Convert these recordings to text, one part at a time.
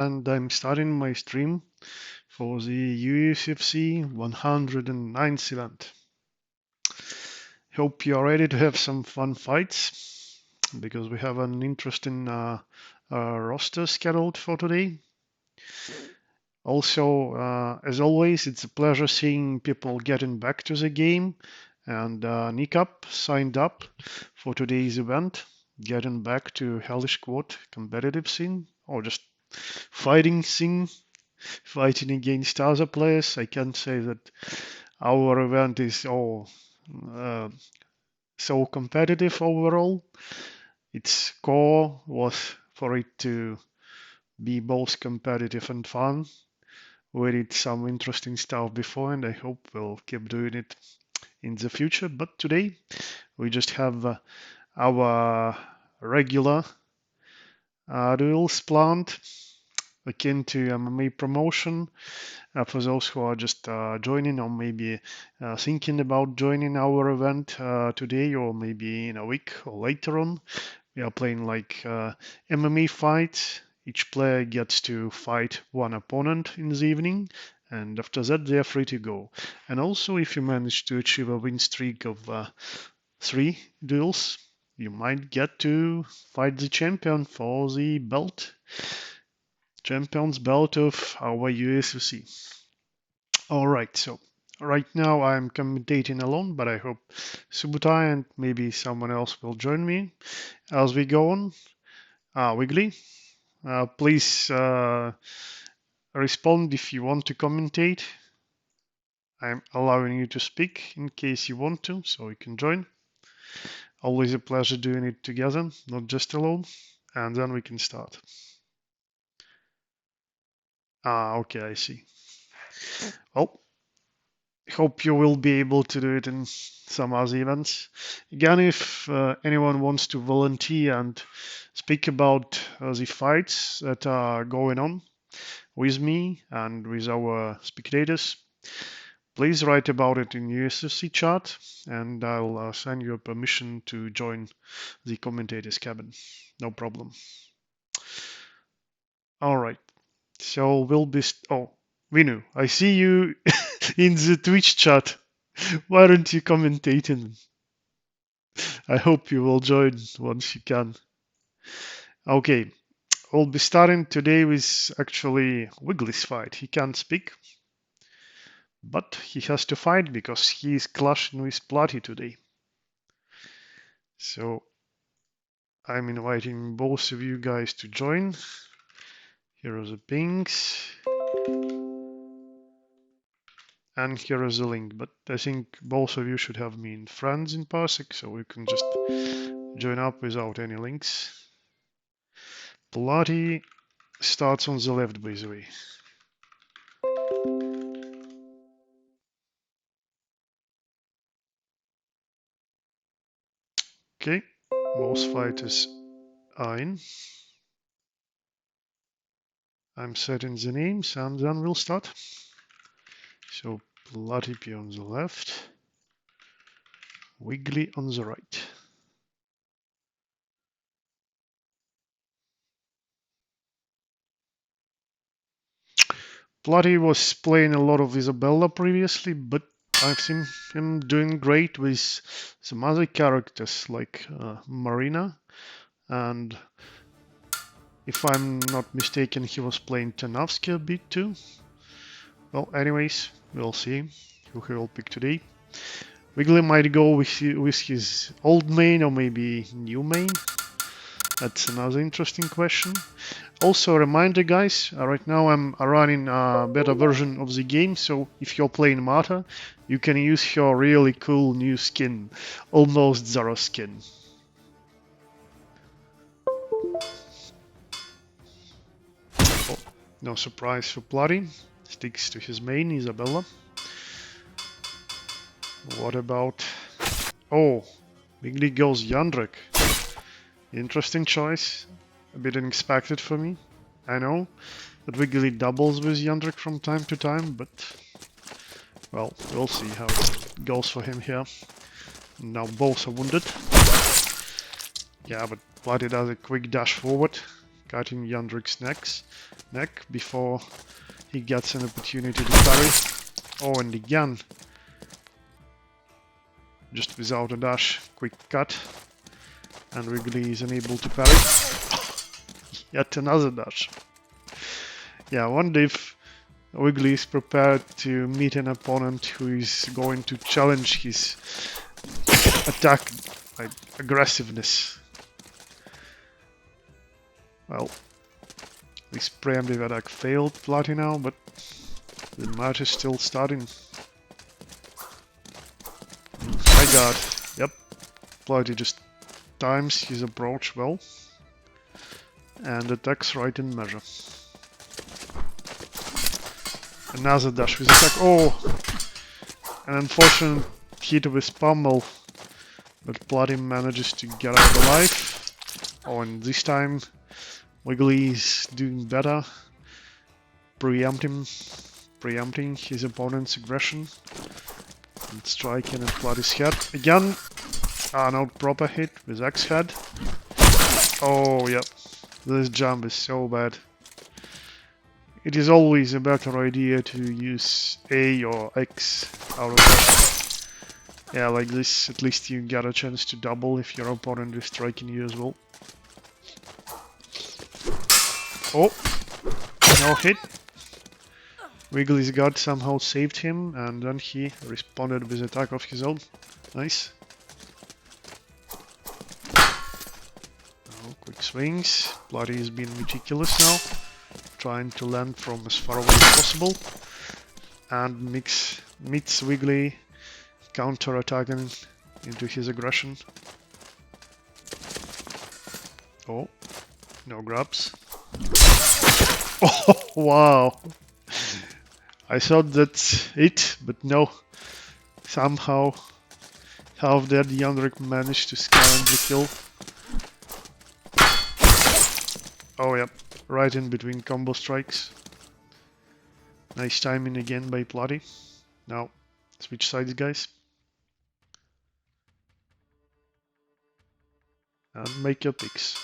And I'm starting my stream for the USFC 109th event. Hope you're ready to have some fun fights because we have an interesting roster scheduled for today. Also, as always, it's a pleasure seeing people getting back to the game. And Nikap signed up for today's event, getting back to Hellish Quart competitive scene or just fighting scene, fighting against other players. I can say that our event is uh, so competitive overall. Its core was for it to be both competitive and fun. We did some interesting stuff before, and I hope we'll keep doing it in the future. But today we just have our regular duels planned akin to MMA promotion. For those who are just joining or maybe thinking about joining our event today or maybe in a week or later on, we are playing like MMA fights. Each player gets to fight one opponent in the evening, and after that they are free to go. And also, if you manage to achieve a win streak of 3 duels, you might get to fight the champion for the belt, champion's belt of our USFC. Alright, so right now I'm commentating alone, but I hope Subutai and maybe someone else will join me as we go on. Wiggly, please respond if you want to commentate. I'm allowing you to speak in case you want to, so you can join. Always a pleasure doing it together, not just alone. And then we can start. Okay, I see. Well, hope you will be able to do it in some other events. Again, if anyone wants to volunteer and speak about the fights that are going on with me and with our spectators, please write about it in USFC chat and I'll send you a permission to join the commentators cabin. No problem. All right. So we'll be. Oh, Vinu, I see you in the Twitch chat. Why don't you commentate in? I hope you will join once you can. Okay, we'll be starting today with actually Wiggly's fight. He can't speak, but he has to fight because he is clashing with Platy today. So I'm inviting both of you guys to join. Here are the pings. And here is the link, but I think both of you should have me in friends in Parsec, so we can just join up without any links. Platy starts on the left, by the way. Okay, most fighters are in. I'm setting the names and then we'll start. So Platy on the left, Wiggly on the right. Platy was playing a lot of Isabella previously, but I've seen him doing great with some other characters like Marina, and if I'm not mistaken, he was playing Tanavsky a bit too. Well, anyways, we'll see who he will pick today. Wiggly might go with his old main or maybe new main. That's another interesting question. Also, a reminder, guys, right now I'm running a beta version of the game, so if you're playing Mata, you can use your really cool new skin, almost Zara skin. Oh, no surprise for Platy, sticks to his main, Isabella. What about... Oh, Wiggly goes Yandrek. Interesting choice. A bit unexpected for me. I know that Wiggly doubles with Yandrek from time to time, but... Well, we'll see how it goes for him here. Now both are wounded. Yeah, but Platy does a quick dash forward. cutting Yandrik's neck before he gets an opportunity to parry. Oh, and again, just without a dash, quick cut, and Wrigley is unable to parry. Yet another dash. Yeah, I wonder if Wrigley is prepared to meet an opponent who is going to challenge his attack, like aggressiveness. Well, this preemptive attack failed Platy now, but the match is still starting. My god, yep, Platy just times his approach well and attacks right in measure. Another dash with attack. Oh! An unfortunate hit with pummel, but Platy manages to get out alive. Oh, and this time Wiggly is doing better, preempting his opponent's aggression and striking at Platy's head. Again, no proper hit with X head. Oh, yep, this jump is so bad. It is always a better idea to use A or X out of that. Yeah, like this, at least you get a chance to double if your opponent is striking you as well. Oh, no hit. Wiggly's guard somehow saved him, and then he responded with attack of his own. Nice. Oh, quick swings. Bloody is being meticulous now, trying to land from as far away as possible, and meets Wiggly counter-attacking into his aggression. Oh, no grabs. Oh, wow. I thought that's it, but no. Somehow, half dead Yandrik managed to scavenge the kill. Oh, yep, right in between combo strikes. Nice timing again by Platy. Now, switch sides, guys. And make your picks.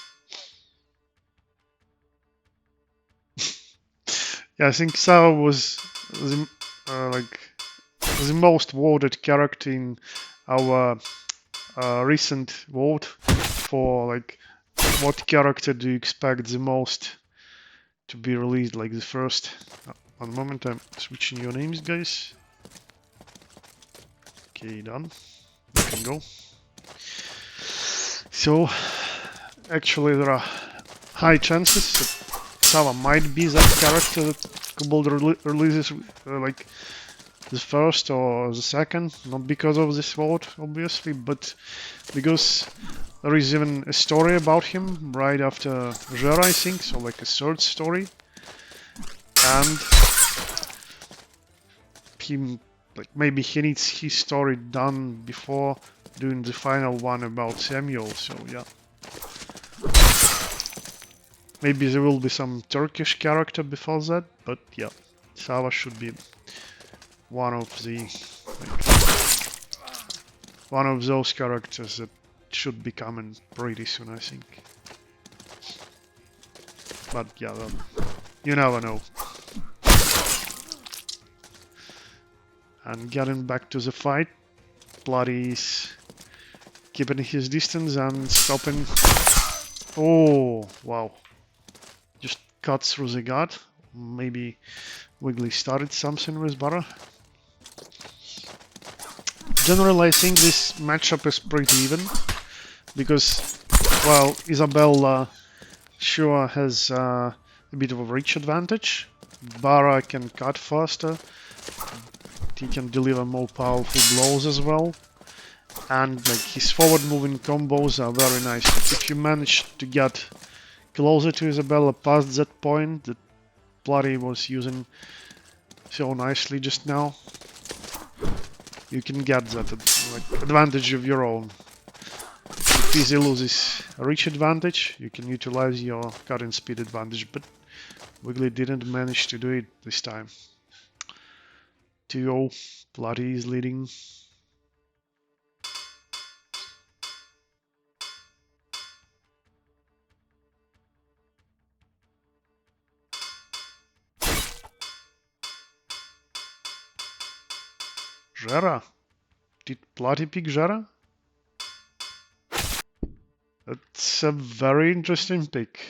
Yeah, I think Sao was the, the most voted character in our recent vote for like what character do you expect the most to be released, like the first. One moment, I'm switching your names, guys. Okay, done. You can go. So, actually, there are high chances that Sava might be that character that Kobold releases like the first or the second, not because of this vote, obviously, but because there is even a story about him right after Jera, I think, so like a third story, and he, like, maybe he needs his story done before doing the final one about Samuel, so yeah. Maybe there will be some Turkish character before that, but yeah, Sava should be one of the one of those characters that should be coming pretty soon, I think. But yeah, you never know. And getting back to the fight, Bloody is keeping his distance and stopping. Oh, wow. Just cut through the guard. Maybe Wiggly started something with Barra. Generally, I think this matchup is pretty even, because, well, Isabella sure has a bit of a reach advantage. Barra can cut faster. He can deliver more powerful blows as well. And like his forward moving combos are very nice. If you manage to get closer to Isabella past that point that Bloody was using so nicely just now, you can get that like advantage of your own. If Easy loses a reach advantage, you can utilize your current speed advantage, but Wiggly didn't manage to do it this time. 2-0, Bloody is leading. Jara. Did Bloody pick Jara? That's a very interesting pick.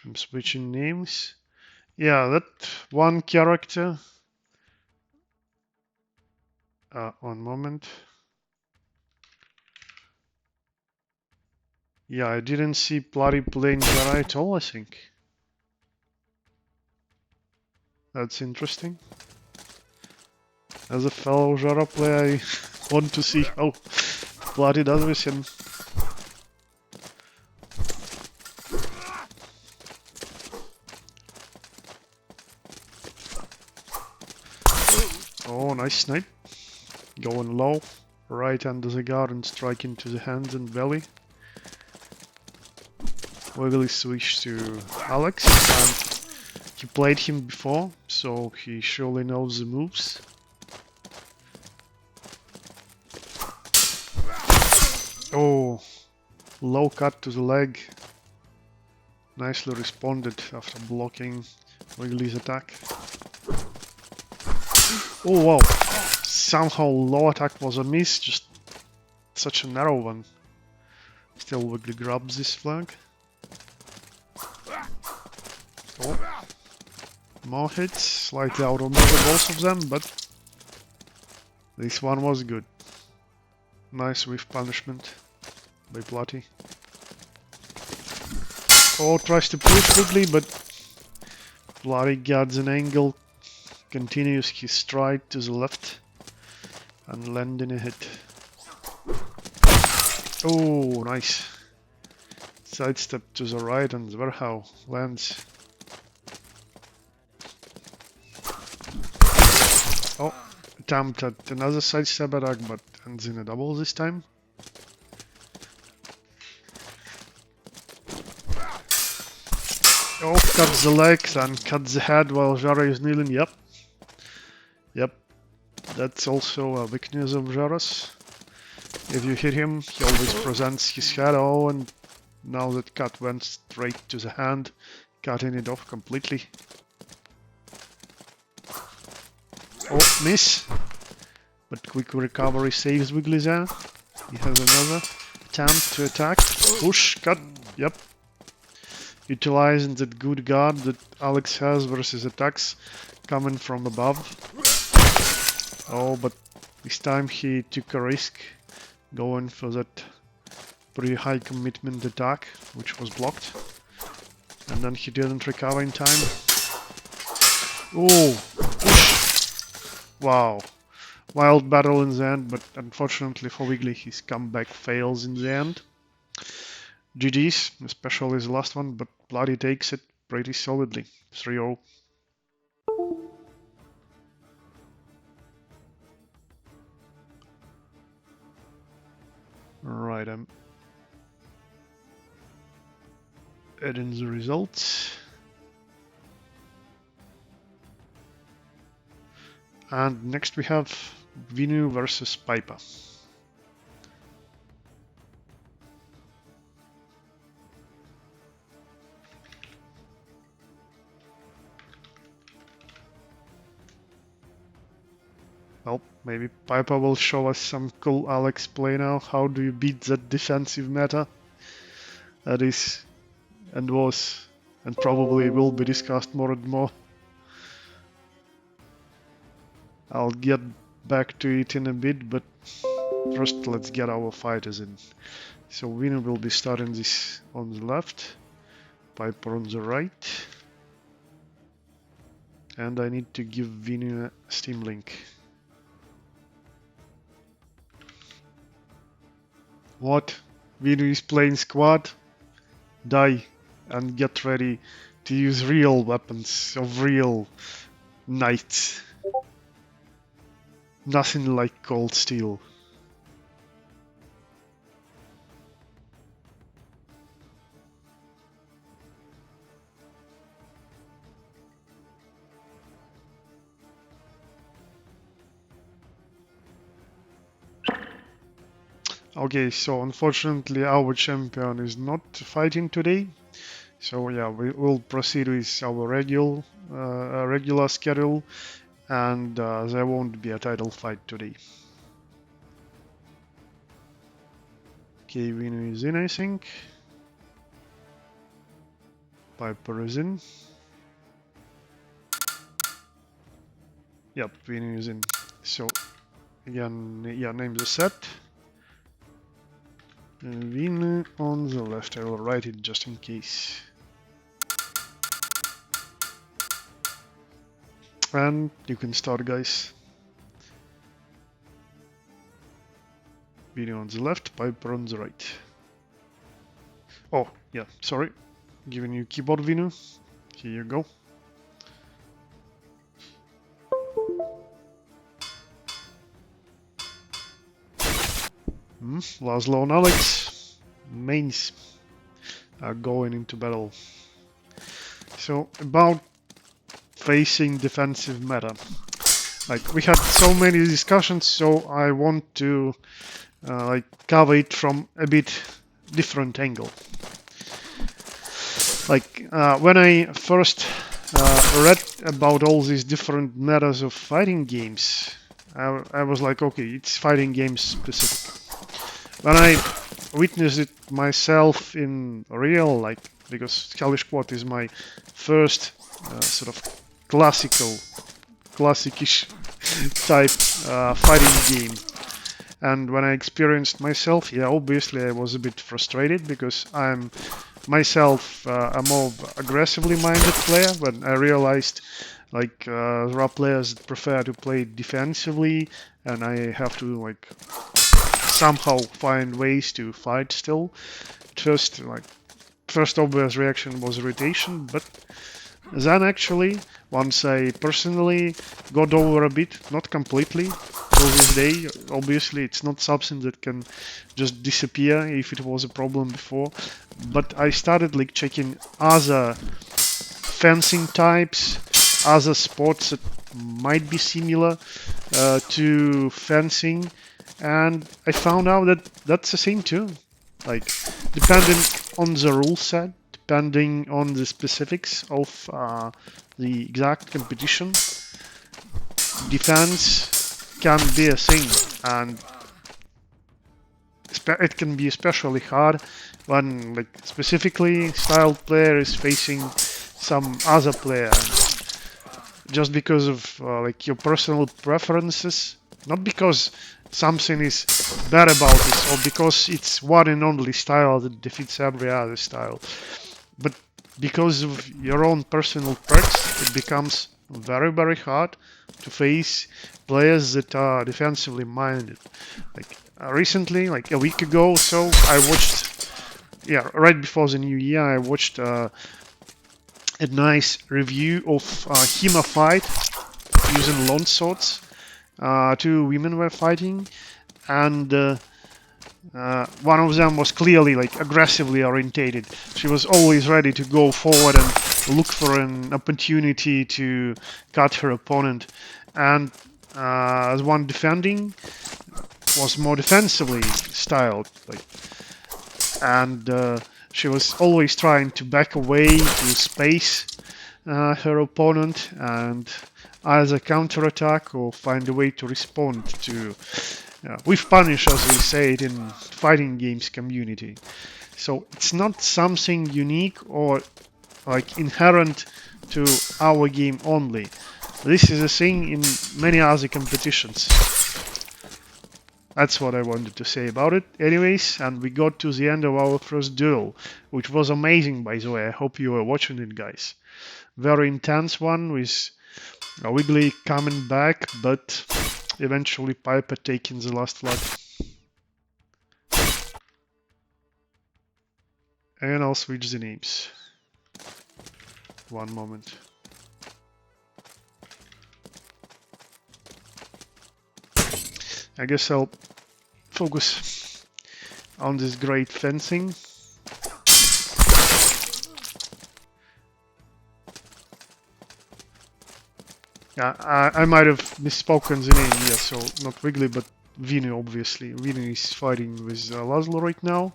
I'm switching names. Yeah, that one character. One moment. Yeah, I didn't see Bloody playing Jara at all, I think. That's interesting. As a fellow Jara player, I want to see how Bloody does with him. Oh, nice snipe. Going low, right under the guard and strike into the hands and belly. Wiggly switched to Alex, and he played him before, so he surely knows the moves. Oh, low cut to the leg. Nicely responded after blocking Wiggly's attack. Oh wow, somehow low attack was a miss, just such a narrow one. Still Wiggly grabs this flag. Oh, more hits, slightly outmaneuvered both of them, but this one was good. Nice whiff punishment by Bloody. Oh, tries to push Wiggly, but Bloody gets an angle, continues his stride to the left, and landing a hit. Oh, nice. Sidestep to the right, and Zverhau lands. Oh, attempt at another sidestep attack, but ends in a double this time. Oh, cuts the legs and cuts the head while Jara is kneeling. Yep. That's also a weakness of Jara's. If you hit him, he always presents his head. Oh, and now that cut went straight to the hand, cutting it off completely. Oh, miss! But quick recovery saves Wiggly there. He has another attempt to attack. Push, cut, yep. Utilizing that good guard that Alex has versus attacks coming from above. Oh, but this time he took a risk going for that pretty high commitment attack, which was blocked. And then he didn't recover in time. Oh, wow. Wild battle in the end, but unfortunately for Wiggly, his comeback fails in the end. GG's, especially the last one, but Bloody takes it pretty solidly. 3-0. Right, I'm adding the results. And next we have Vinu versus Piper. Well, maybe Piper will show us some cool Alex play now. How do you beat that defensive meta? That is, and was, and probably will be discussed more and more. I'll get back to it in a bit, but first let's get our fighters in. So Vinu will be starting this on the left, Piper on the right. And I need to give Vinu a Steam link. What? Vinu is playing squad? Die and get ready to use real weapons of real knights. Nothing like cold steel. Okay, so unfortunately our champion is not fighting today. So yeah, we will proceed with our regular schedule. and there won't be a title fight today. Okay, Vino is in, I think. Piper is in. Yep, Vino is in. So again, yeah, name the set. Vino on the left. I will write it just in case. And you can start, guys. Vino on the left, Piper on the right. Oh, yeah, sorry. Giving you keyboard, Vino. Here you go. Laszlo and Alex, mains, are going into battle. So, about facing defensive meta. Like, we had so many discussions, so I want to like cover it from a bit different angle. Like, when I first read about all these different metas of fighting games, I was like, okay, it's fighting games specific. When I witnessed it myself in real, like, because Hellish Quart is my first sort of classic-ish type fighting game. And when I experienced myself, yeah, obviously I was a bit frustrated because I'm myself a more aggressively minded player, but I realized like there are players that prefer to play defensively, and I have to like somehow find ways to fight still. First obvious reaction was irritation, but then actually, once I personally got over a bit, not completely, till this day, obviously it's not something that can just disappear if it was a problem before, but I started like checking other fencing types, other sports that might be similar to fencing, and I found out that that's the same too. Like, depending on the rule set, depending on the specifics of the exact competition, defense can be a thing, and it can be especially hard when like specifically styled player is facing some other player, just because of like your personal preferences, not because something is bad about it or because it's one and only style that defeats every other style, but because of your own personal perks, it becomes very, very hard to face players that are defensively minded. Like recently, like a week ago or so, I watched, yeah, right before the new year, I watched a nice review of Hema fight using long swords. Two women were fighting, and one of them was clearly like aggressively orientated. She was always ready to go forward and look for an opportunity to cut her opponent, and the one defending was more defensively styled, like, and she was always trying to back away to space her opponent and either counterattack or find a way to respond to with punish, as we say it in fighting games community. So it's not something unique or like inherent to our game only. This is a thing in many other competitions. That's what I wanted to say about it. Anyways, and we got to the end of our first duel, which was amazing, by the way. I hope you were watching it, guys. Very intense one with Wiggly coming back, but eventually Piper taking the last flag. And I'll switch the names. One moment. I guess I'll focus on this great fencing. Yeah, I might have misspoken the name, yeah, so not Wiggly, but Vino, obviously. Vino is fighting with Laszlo right now.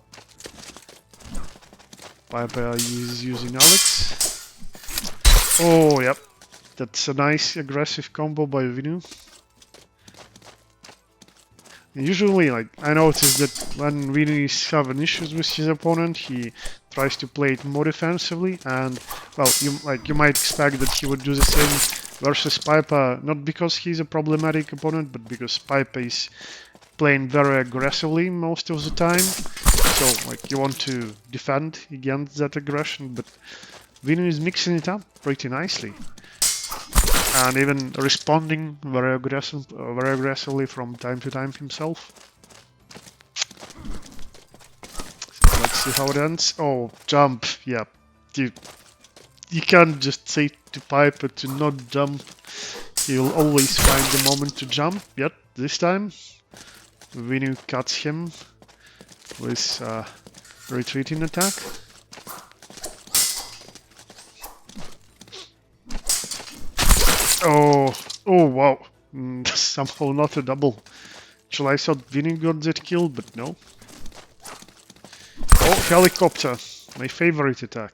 Piper is using Alex. Oh, yep. That's a nice aggressive combo by Vinu. And usually, like, I noticed that when Vinu is having issues with his opponent, he tries to play it more defensively, and well, you might expect that he would do the same versus Piper, not because he's a problematic opponent, but because Piper is playing very aggressively most of the time. So, like, you want to defend against that aggression, but Vinu is mixing it up pretty nicely. And even responding very aggressively from time to time himself. So let's see how it ends. Oh, jump! Yeah, you can't just say to Piper to not jump. He'll always find the moment to jump. Yet this time, Vinu cuts him with retreating attack. Oh wow. Somehow not a double. Actually, I thought Vinu got that kill, but no. Oh, helicopter. My favorite attack.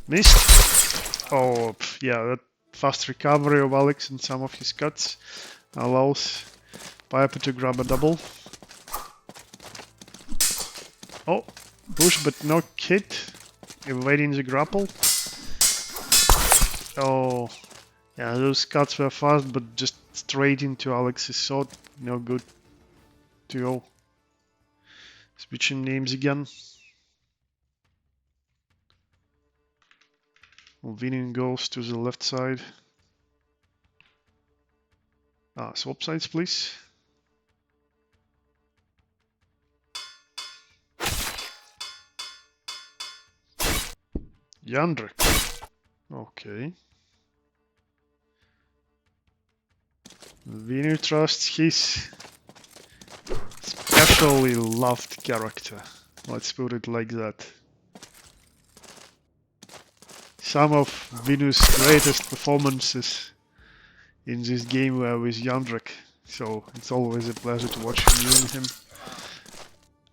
Missed. Oh, yeah, that fast recovery of Alex and some of his cuts allows Piper to grab a double. Oh, push but no hit. Evading the grapple. Oh, yeah, those cuts were fast, but just straight into Alex's sword. No good. 2-0. Switching names again. Vinu goes to the left side. Swap sides, please. Jandrek. Okay. Vinu trusts his specially loved character. Let's put it like that. Some of Vinu's greatest performances in this game were with Jandrek, so it's always a pleasure to watch him using him.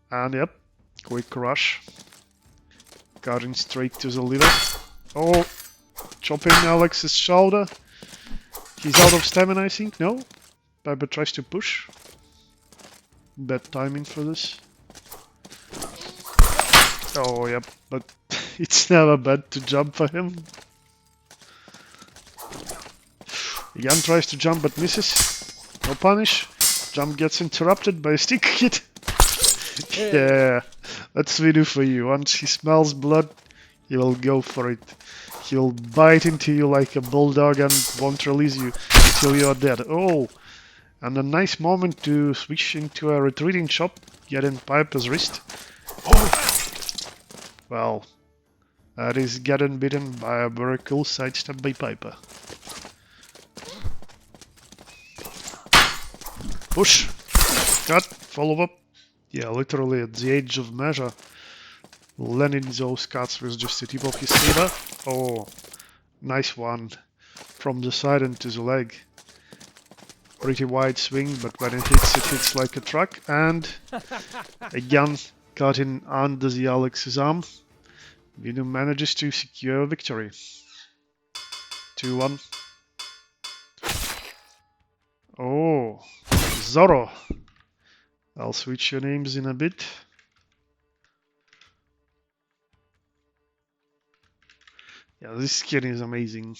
And yep, quick rush. Cutting straight to the leader. Oh, chopping Alex's shoulder. He's out of stamina, I think. No? Piper tries to push. Bad timing for this. Oh, yep, but it's never bad to jump for him. Again tries to jump but misses. No punish. Jump gets interrupted by a stick hit. Yeah, that's Vinu for you. Once he smells blood, he will go for it. He'll bite into you like a bulldog and won't release you until you are dead. Oh, and a nice moment to switch into a retreating chop, getting Piper's wrist. Oh, well, that is getting beaten by a very cool sidestep by Piper. Push, cut, follow up. Yeah, literally at the edge of measure. Landing those cuts with just the tip of his saber. Oh, nice one. From the side into the leg. Pretty wide swing, but when it hits like a truck. And again, cutting under the Alex's arm. Vinu manages to secure a victory. 2-1. Oh, Zorro. I'll switch your names in a bit. Yeah, this skin is amazing.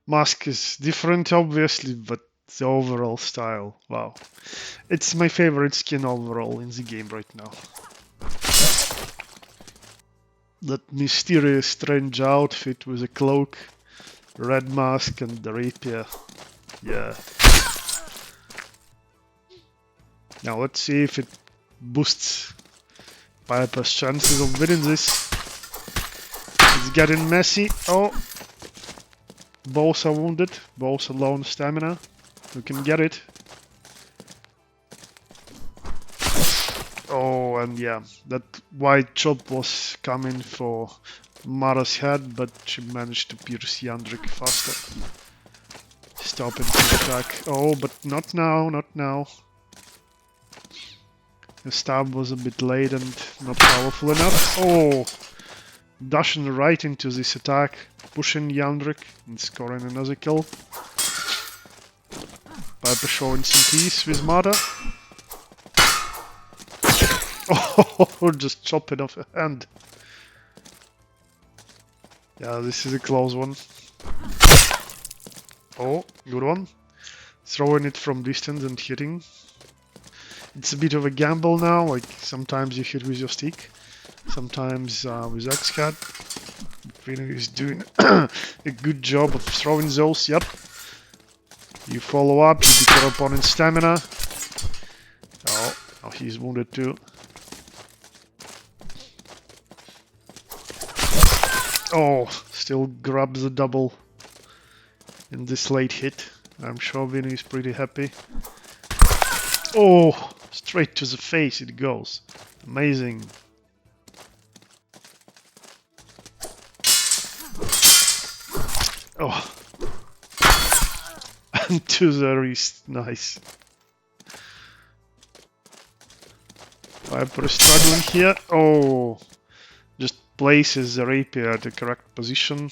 Mask is different, obviously, but the overall style, wow. It's my favorite skin overall in the game right now. That mysterious strange outfit with a cloak, red mask and the rapier. Yeah. Now let's see if it boosts Piper's chances of winning this. It's getting messy. Oh, both are wounded, both are low on stamina. We can get it. Oh, and yeah, that white chop was coming for Mara's head, but she managed to pierce Jandrek faster. Stopping his attack. Oh, but not now, not now. The stab was a bit late and not powerful enough. Oh! Dashing right into this attack, pushing Yandrik and scoring another kill. Piper showing some peace with Mata. Oh, just chop it off a hand. Yeah, this is a close one. Oh, good one. Throwing it from distance and hitting. It's a bit of a gamble now, like sometimes you hit with your stick, sometimes with X-Cat. Vino is doing a good job of throwing those, yep. You follow up, you beat your opponent's stamina. Oh, oh, he's wounded too. Oh, still grabs the double in this late hit. I'm sure Vino is pretty happy. Oh, straight to the face it goes. Amazing. Oh. And to the wrist. Nice. Viper is struggling here. Oh. Just places the rapier at the correct position.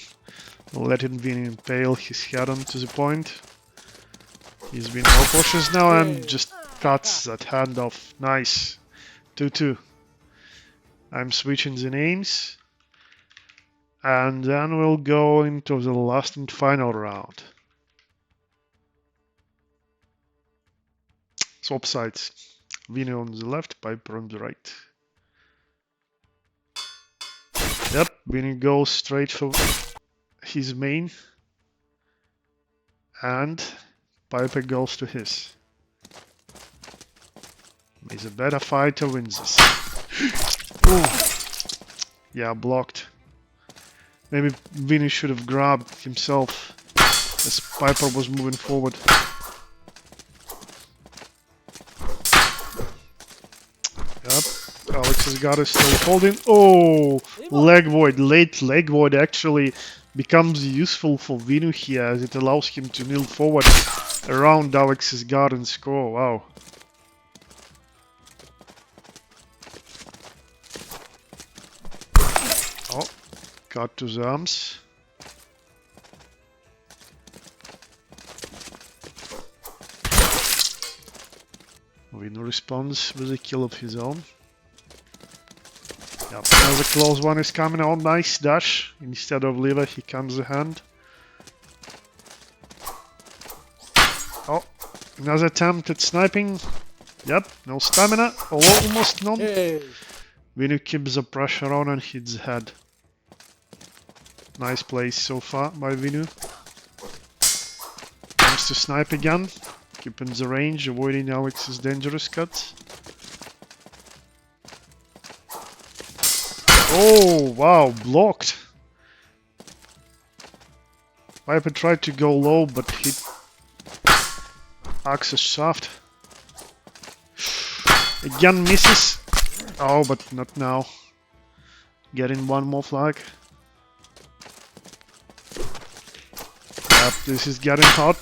Letting Vini impale his head onto the point. He's been more cautious now and just cuts that hand off. Nice. 2-2. I'm switching the names. And then we'll go into the last and final round. Swap sides. Vino on the left, Piper on the right. Yep, Vino goes straight for his main. And Piper goes to his. He's a better fighter, wins this. Oh. Yeah, blocked. Maybe Vino should have grabbed himself as Piper was moving forward. Yep, Alex's got it still holding. Oh, leg void, late leg void actually becomes useful for Vino here as it allows him to kneel forward around Alex's guard and score. Wow. Oh, got to the arms. Vino responds with a kill of his own. Yep, another close one is coming out. Nice dash. Instead of liver, he comes the hand. Oh, another attempt at sniping. Yep, no stamina. Almost none. Hey. Vino keeps the pressure on and hits the head. Nice place so far by Vino. Comes to snipe again. Keeping the range, avoiding Alex's dangerous cuts. Oh, wow, blocked. Viper tried to go low, but hit Axe's shaft. Again misses. Oh, but not now. Getting one more flag. Yep, this is getting hot.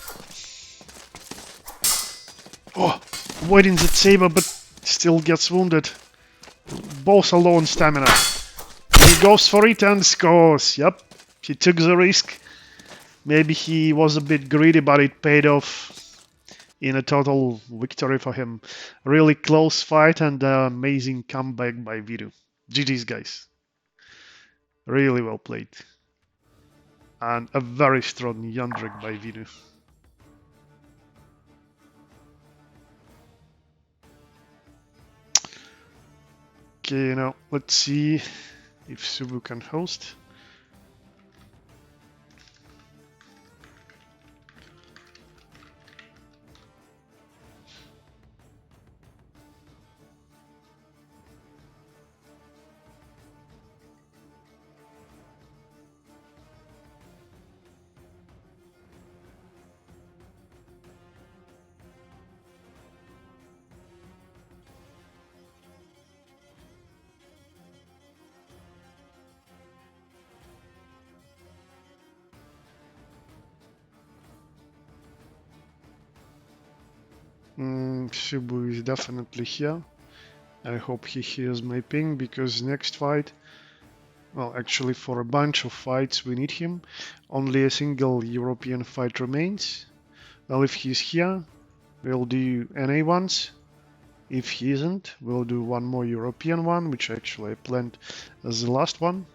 Oh, avoiding that saber, but still gets wounded. Both are low on stamina. He goes for it and scores. Yep, he took the risk. Maybe he was a bit greedy, but it paid off in a total victory for him. Really close fight and amazing comeback by Vino. GG's, guys. Really well played. And a very strong Yandrik by Vino. Okay, now let's see if Subu can host. Subu is definitely here. I hope he hears my ping, because next fight, well, actually for a bunch of fights we need him. Only a single European fight remains. Well, if he's here, we'll do NA ones. If he isn't, we'll do one more European one, which actually I planned as the last one.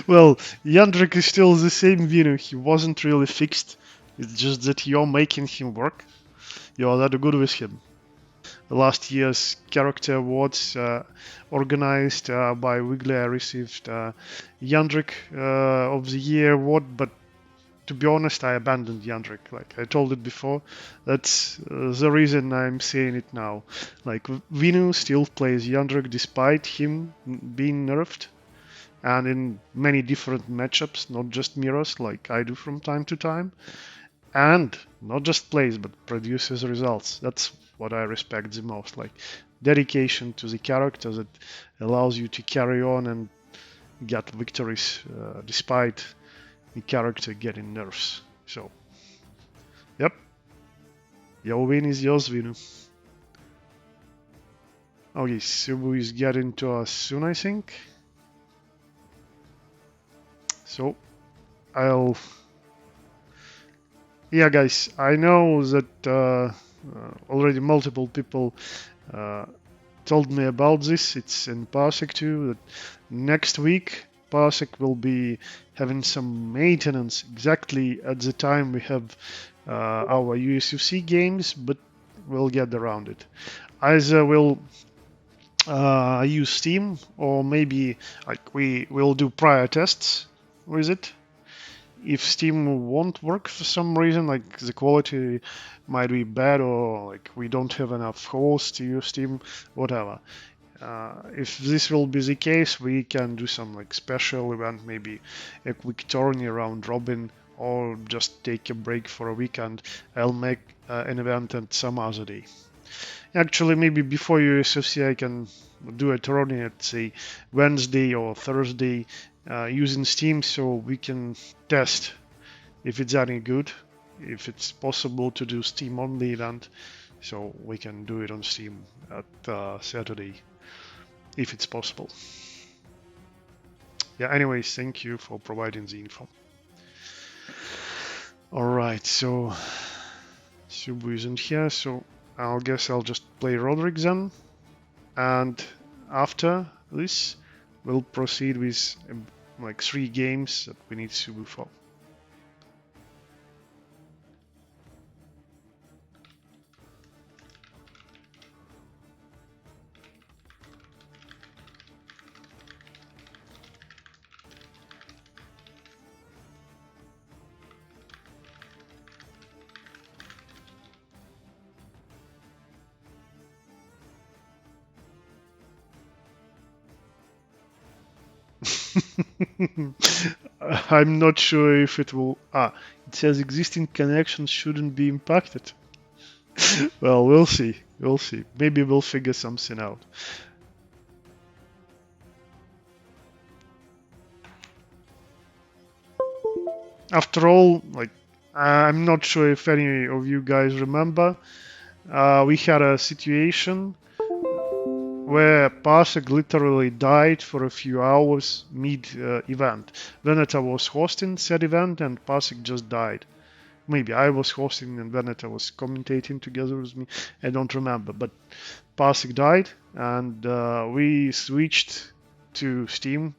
Well, Jandrik is still the same Vino. He wasn't really fixed. It's just that you're making him work. You're that good with him. Last year's character awards organized by Wiggly, I received Jandrik of the Year award, but to be honest, I abandoned Jandrik. Like I told it before, that's the reason I'm saying it now. Like Vinu still plays Jandrik despite him being nerfed, and in many different matchups, not just mirrors like I do from time to time, and not just plays but produces results. That's what I respect the most. Like dedication to the character that allows you to carry on and get victories despite the character getting nerfs. So, yep, your win is yours, Vinu. Okay, Subu is getting to us soon, I think. So, I'll. Yeah, guys, I know that already multiple people uh, told me about this. It's in Parsec too. That next week Parsec will be having some maintenance exactly at the time we have our USFC games, but we'll get around it. Either we'll use Steam, or maybe like we will do prior tests with it. If Steam won't work for some reason, like the quality might be bad, or like we don't have enough hosts to use Steam, whatever. If this will be the case, we can do some like special event, maybe a quick tourney round robin, or just take a break for a weekend. I'll make an event at some other day. Actually, maybe before USFC, I can do a tourney at say Wednesday or Thursday using Steam, so we can test if it's any good, if it's possible to do Steam only event, so we can do it on Steam at Saturday, if it's possible. Yeah, anyways, thank you for providing the info. Alright, so Subu isn't here, so I guess I'll just play Roderick then, and after this we'll proceed with like 3 games that we need Subu for. I'm not sure if it will. It says existing connections shouldn't be impacted. Well, we'll see. We'll see. Maybe we'll figure something out. After all, like, I'm not sure if any of you guys remember, we had a situation where Parsec literally died for a few hours mid-event. Veneta was hosting said event and Parsec just died. Maybe I was hosting and Veneta was commentating together with me. I don't remember, but Parsec died and we switched to Steam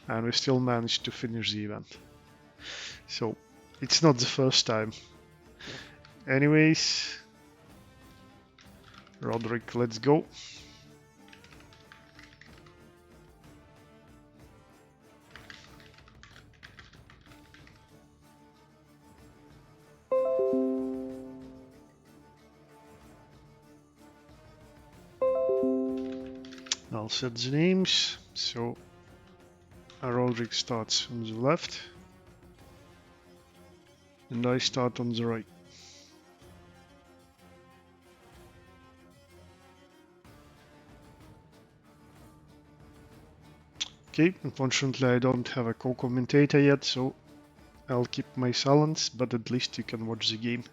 and we still managed to finish the event. So it's not the first time. Anyways, Roderick, let's go. I'll set the names. So Roderick starts on the left and I start on the right. Okay, unfortunately I don't have a co-commentator yet, so I'll keep my silence, but at least you can watch the game.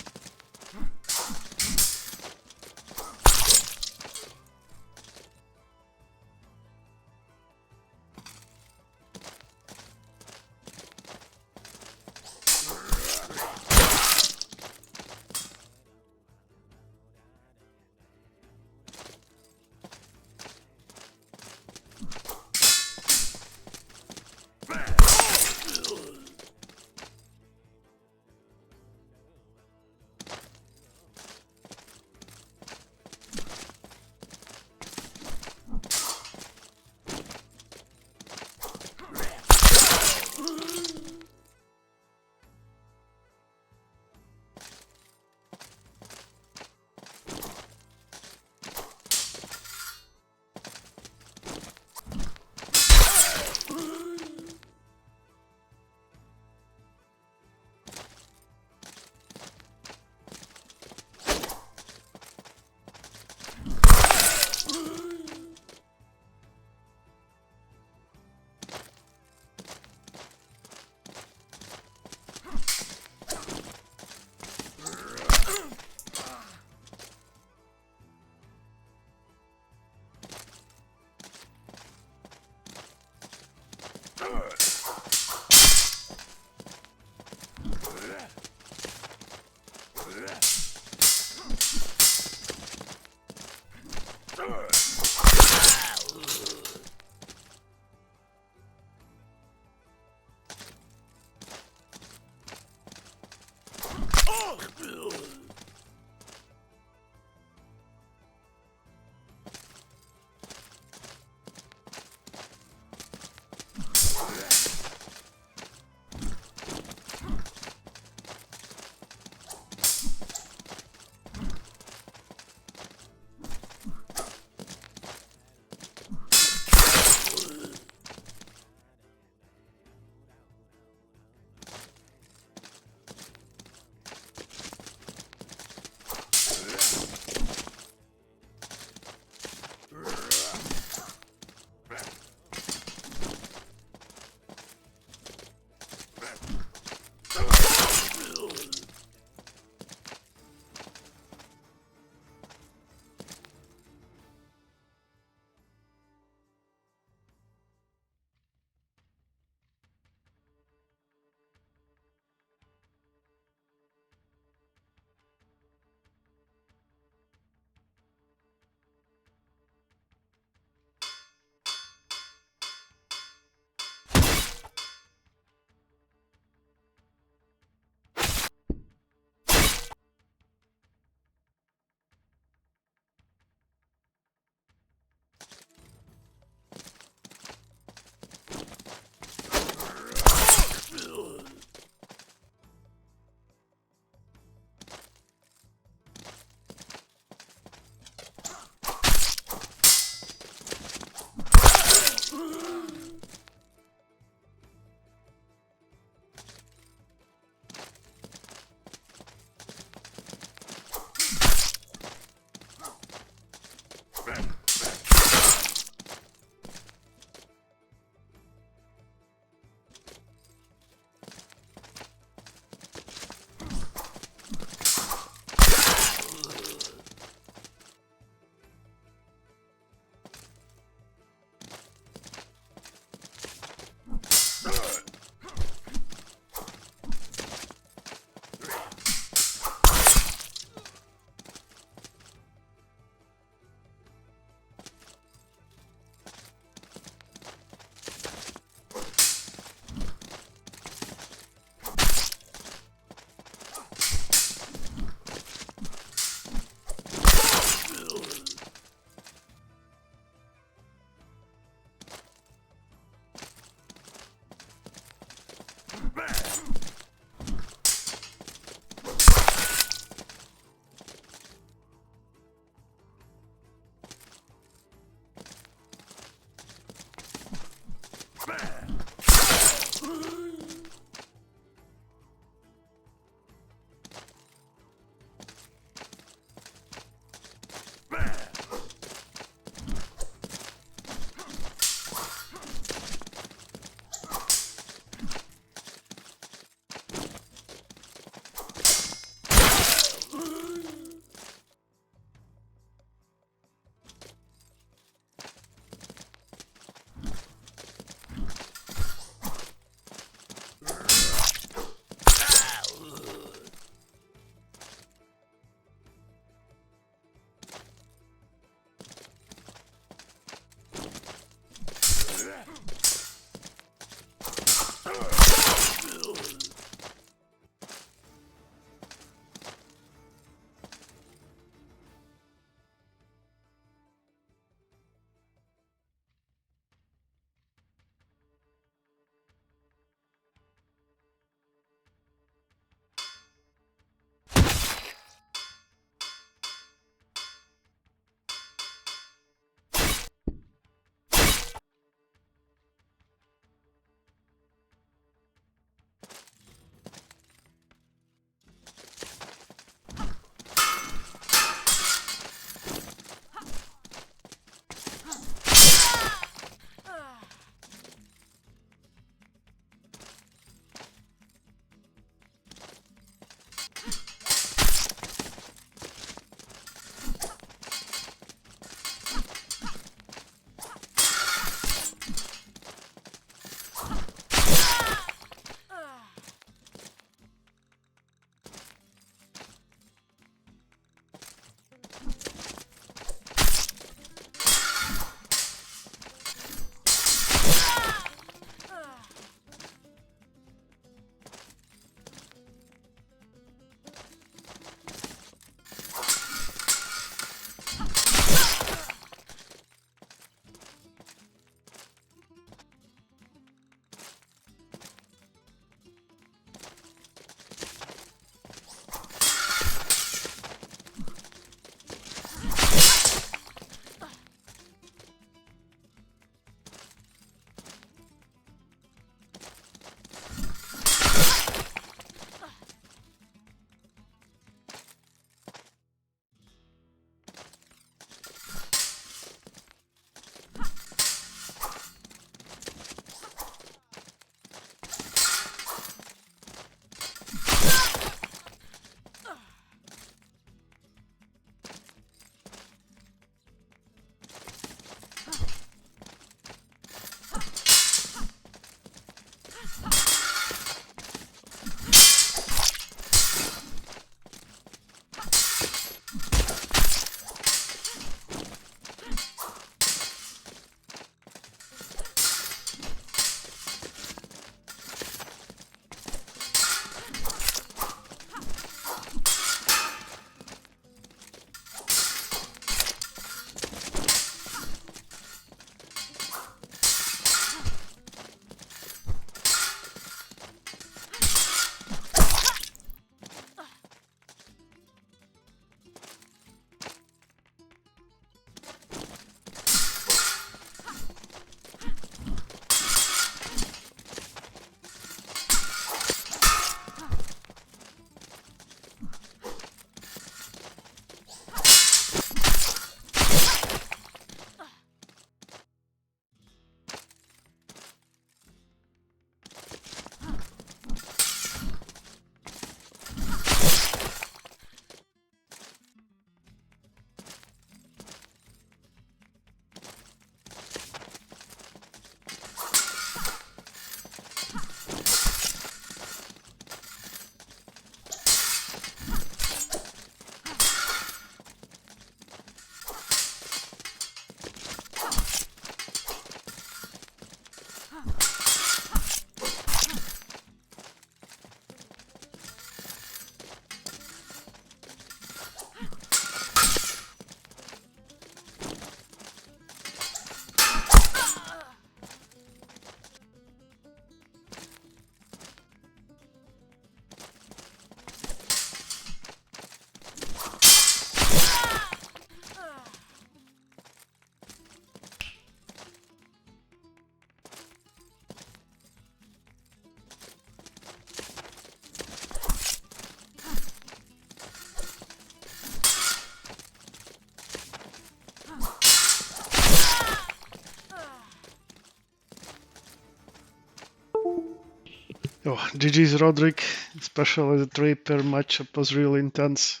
Oh, GG's Roderick, especially the Draper matchup was really intense.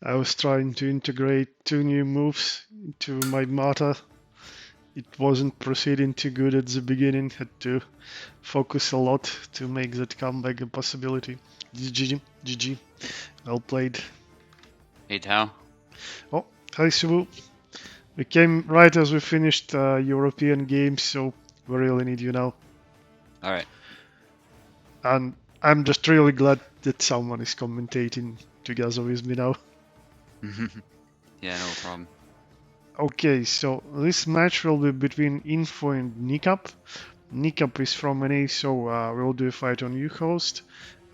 I was trying to integrate 2 new moves into my Mata. It wasn't proceeding too good at the beginning, had to focus a lot to make that comeback a possibility. GG, well played. Hey, Tao. Oh, hi Subu. We came right as we finished European games, so we really need you now. Alright. And I'm just really glad that someone is commentating together with me now. Yeah, no problem. Okay, so this match will be between Info and Nikap. Nikap is from NA, so we'll do a fight on you host.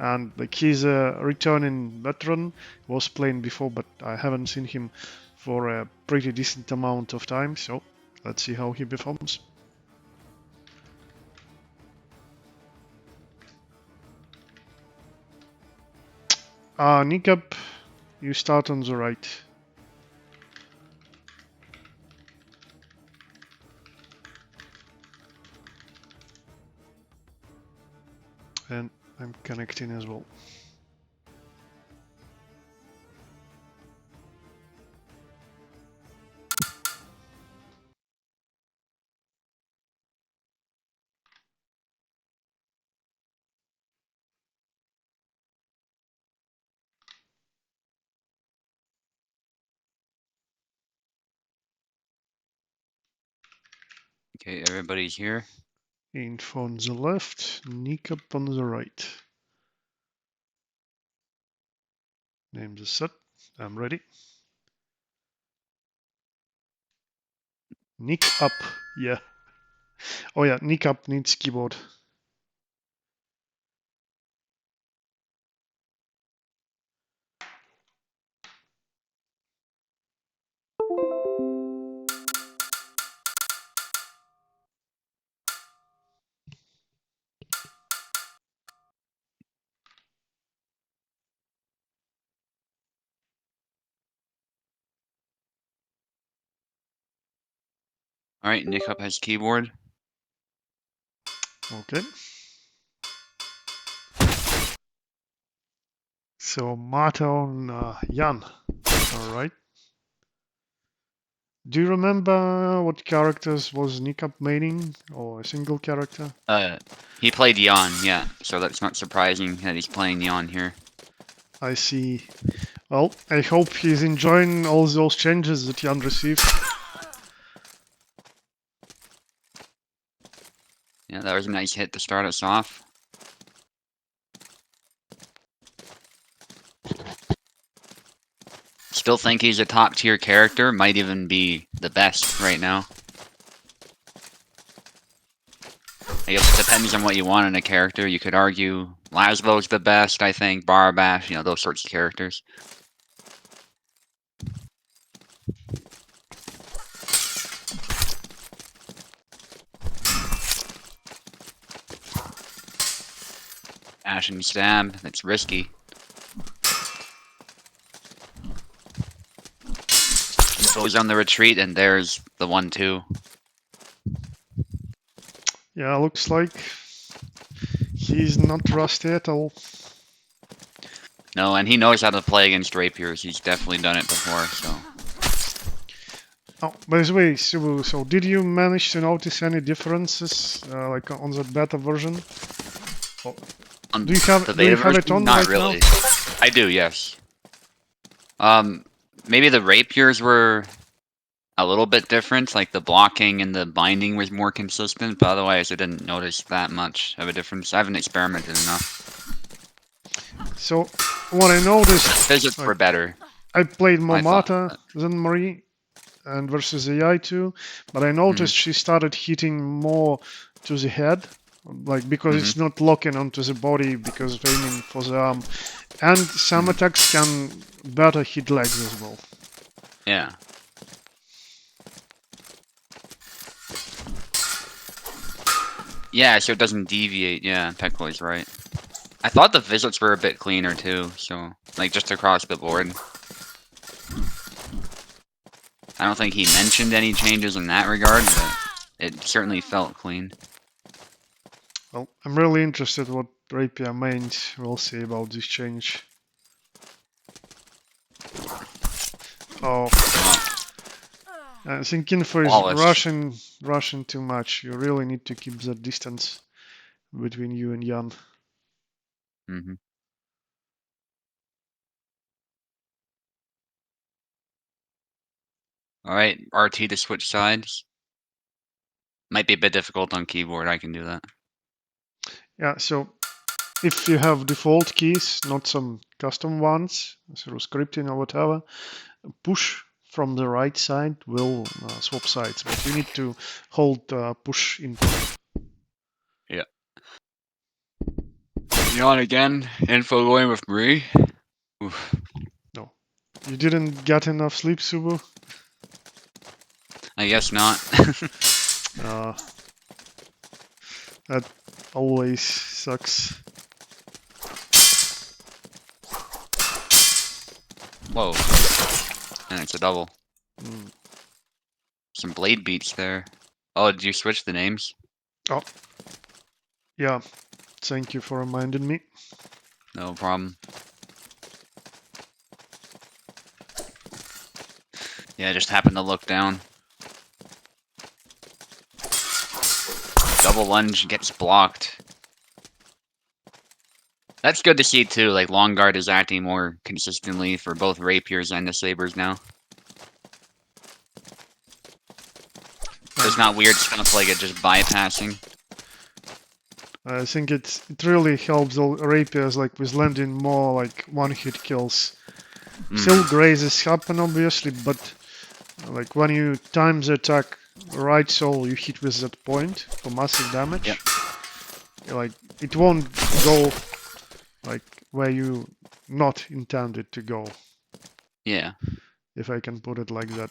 And like he's a returning veteran, was playing before, but I haven't seen him for a pretty decent amount of time, so let's see how he performs. Nikap, you start on the right. And I'm connecting as well. Okay, everybody's here. Info on the left, Nikap on the right. Name the set. I'm ready. Nick up. Yeah. Oh yeah, Nick up needs keyboard. Alright, Nick up has keyboard. Okay. So Marta on Jan. Alright. Do you remember what characters was Nick up maining? Or a single character? He played Yon, yeah, so that's not surprising that he's playing Yon here. I see. Well, I hope he's enjoying all those changes that Jan received. Yeah, that was a nice hit to start us off. Still think he's a top tier character, might even be the best right now. I guess it depends on what you want in a character. You could argue Laszlo's the best, I think, Barbash, you know, those sorts of characters. Ash and stab, that's risky. Goes on the retreat, and there's the 1-2. Yeah, looks like he's not rusty at all. No, and he knows how to play against rapiers. He's definitely done it before, so. Oh, by the way, Subu, so did you manage to notice any differences, like on the beta version? On Do you have it on Not right really. now? I do, yes. Maybe the rapiers were a little bit different, like the blocking and the binding was more consistent, but otherwise I didn't notice that much of a difference. I haven't experimented enough. So, what I noticed... Physics were better. I played more I thought. Marta than Marie, and versus AI too, but I noticed she started hitting more to the head, like because it's not locking onto the body because of aiming for the arm, and some attacks can better hit legs as well. Yeah. Yeah, so it doesn't deviate. Yeah, Peklo's right. I thought the visits were a bit cleaner too, so like just across the board. I don't think he mentioned any changes in that regard, but it certainly felt clean. Well, I'm really interested what Rapier mains will say about this change. Oh, I think Info is Flawless. rushing too much. You really need to keep that distance between you and Jan. Mm-hmm. Alright, RT to switch sides. Might be a bit difficult on keyboard, I can do that. Yeah, so if you have default keys, not some custom ones through scripting or whatever, push from the right side will swap sides, but you need to hold push input. Yeah. Yawn again. Info going with Marie. Oof. No. You didn't get enough sleep, Subu? I guess not. Uh, that always sucks. Whoa. And it's a double. Mm. Some blade beats there. Oh, did you switch the names? Oh, yeah. Thank you for reminding me. No problem. Yeah, I just happened to look down. Double lunge gets blocked. That's good to see too, like Long Guard is acting more consistently for both Rapiers and the Sabers now. There's not weird stuff like it just bypassing. I think it really helps all rapiers like with landing more like one-hit kills. Still grazes happen obviously, but like when you time the attack right soul you hit with that point for massive damage. Yep. Like it won't go like where you not intended to go. Yeah. If I can put it like that.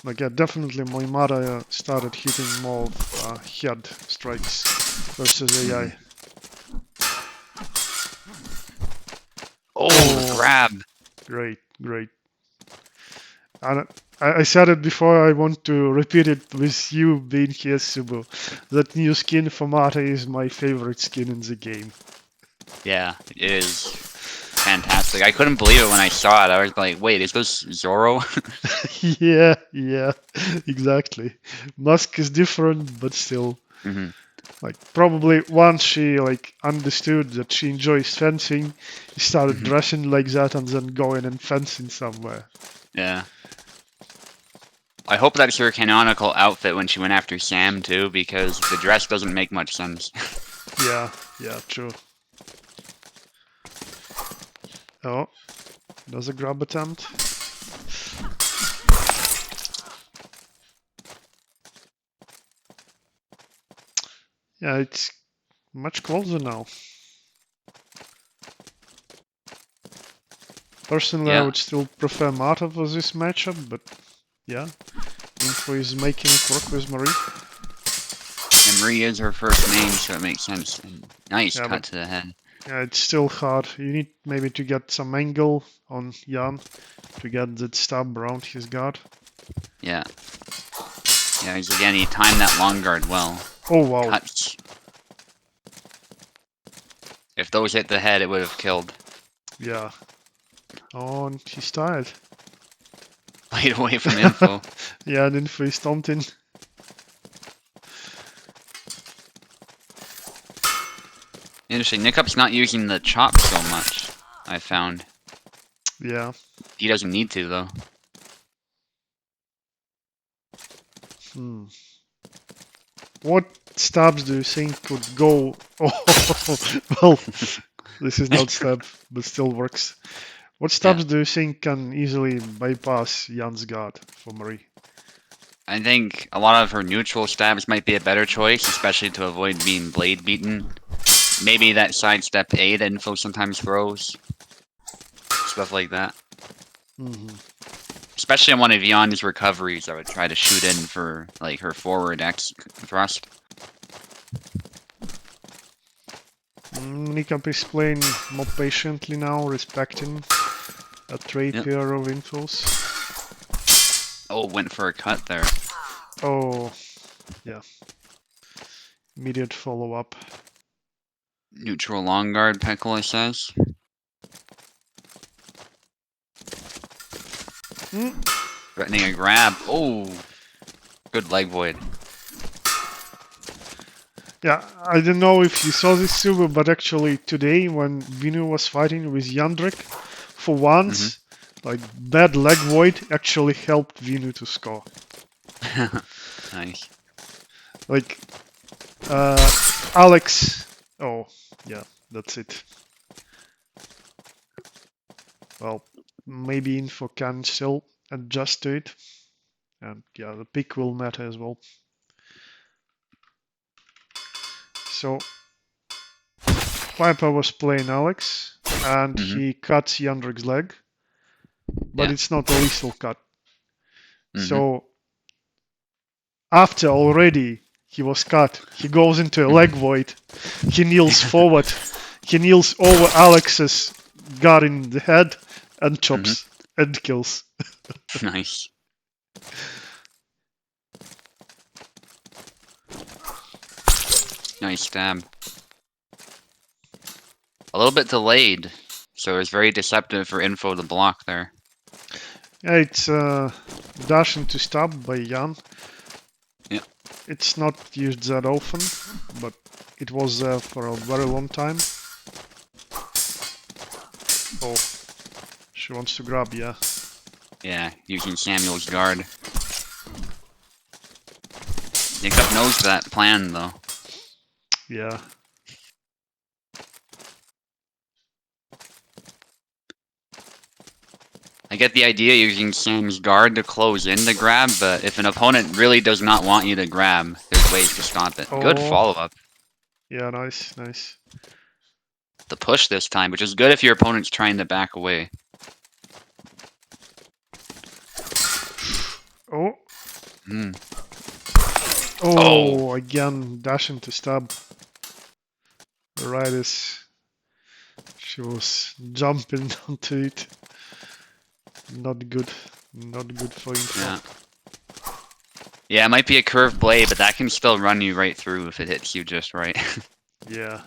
Like yeah, definitely Moimada started hitting more head strikes versus AI. Oh, grab. Great, great. And I said it before, I want to repeat it with you being here, Subu. That new skin for Mata is my favorite skin in the game. Yeah, it is fantastic. I couldn't believe it when I saw it. I was like, wait, is this Zoro? Yeah, exactly. Mask is different, but still. Mm-hmm. Like, probably once she, like, understood that she enjoys fencing, she started dressing like that and then going and fencing somewhere. Yeah. I hope that's her canonical outfit when she went after Sam, too, because the dress doesn't make much sense. Yeah, true. Oh, there's a grab attempt. Yeah, it's much closer now. Personally, I Yeah. would still prefer Mata for this matchup, but yeah, Info is making it work with Marie. And Marie is her first name, so it makes sense. And nice Yeah, cut but to the head. yeah, it's still hard. You need maybe to get some angle on Jan to get that stab around his guard. Yeah. Yeah, again, he timed that long guard well. Oh wow. Cuts. If those hit the head, it would have killed. Yeah. Oh, and he's tired. Played away from Info. Yeah, and Info is taunting. Interesting. Nickup's not using the chop so much, I found. Yeah. He doesn't need to, though. What stabs do you think could go? Oh, well, this is not stab, but still works. What stabs do you think can easily bypass Jan's guard for Marie? I think a lot of her neutral stabs might be a better choice, especially to avoid being blade beaten. Maybe that sidestep A that Info sometimes throws. Stuff like that. Especially on one of Jan's recoveries, I would try to shoot in for like her forward X thrust. Nikap is playing more patiently now, respecting a rapier of Infos. Oh, went for a cut there. Oh, yeah. Immediate follow-up. Neutral long guard, Pekola says. Threatening a grab. Oh, good leg void. Yeah, I don't know if you saw this, Subu, but actually today when Vinu was fighting with Yandrik, for once, like bad leg void actually helped Vinu to score. Nice. Like, Alex. Oh, yeah, that's it. Well, maybe Info can still adjust to it. And yeah, the pick will matter as well. So, Piper was playing Alex, and he cuts Yandrik's leg, but Yeah. it's not a lethal cut. So, after already he was cut, he goes into a leg void, he kneels forward, he kneels over Alex's guard in the head, and chops and kills. Nice. Nice stab. A little bit delayed, so it's very deceptive for Info to block there. Yeah, it's dash into stab by Jan. Yeah. It's not used that often, but it was there for a very long time. Oh, she wants to grab, yeah. Yeah, using Samuel's guard. Jacob knows that plan, though. Yeah. I get the idea using Sam's guard to close in the grab, but if an opponent really does not want you to grab, there's ways to stop it. Good Oh, follow-up. yeah, nice, nice. The push this time, which is good if your opponent's trying to back away. Oh, Hmm. oh, again, dash into stab. Right as she was jumping onto it. Not good. Not good for Info. Yeah. Yeah, it might be a curved blade, but that can still run you right through if it hits you just right. Yeah.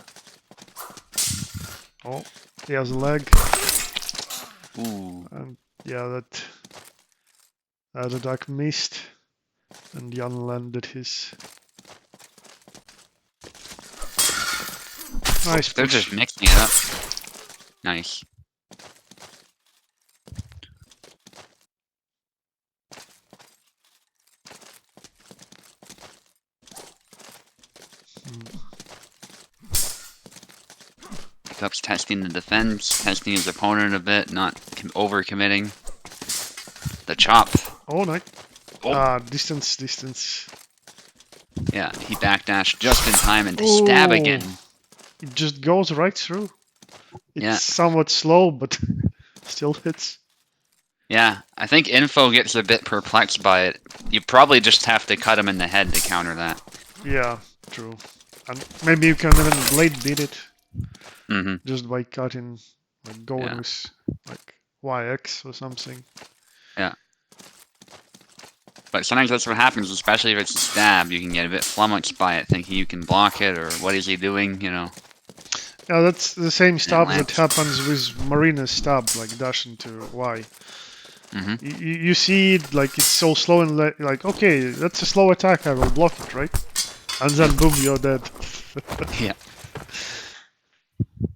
Oh, he has a leg. Ooh. And yeah, that attack missed. And Jan landed his. Nice They're push. just mixing it up. Nice. Cup's testing the defense, testing his opponent a bit, not over-committing. The chop. Oh, nice. Oh. Distance. Yeah, he backdashed just in time and the stab again. It just goes right through. It's Yeah. somewhat slow, but still hits. Yeah, I think Info gets a bit perplexed by it. You probably just have to cut him in the head to counter that. Yeah, true. And maybe you can even blade beat it just by cutting, like going with like YX or something. Yeah. But sometimes that's what happens, especially if it's a stab. You can get a bit flummoxed by it, thinking you can block it, or what is he doing, you know? Yeah, that's the same stab that lands. happens with Marina's stab, like dash into Y. Mm-hmm. You see it, like it's so slow and like, okay, that's a slow attack, I will block it, right? And then boom, you're dead. Yeah.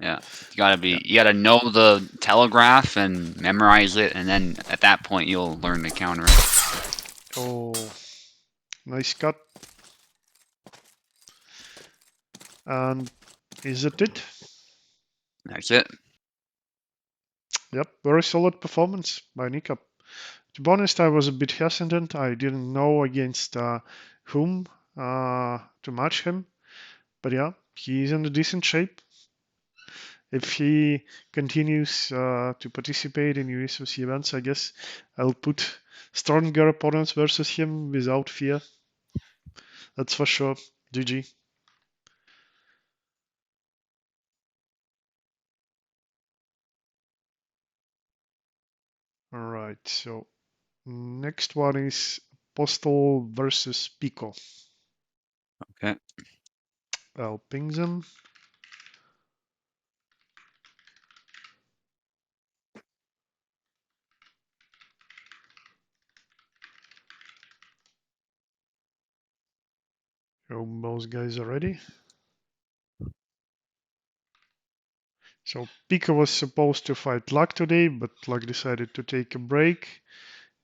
Yeah. You gotta know the telegraph and memorize it, and then at that point you'll learn to counter it. Oh, nice cut. And is it it? That's it. Yep, very solid performance by Nika. To be honest, I was a bit hesitant. I didn't know against whom to match him. But yeah, he's in a decent shape. If he continues to participate in USFC events, I guess I'll put stronger opponents versus him without fear. That's for sure. GG. Alright, so next one is Postal versus Pico. Okay. I'll ping them. Oh, most guys are ready. So Pico was supposed to fight Luck today, but Luck decided to take a break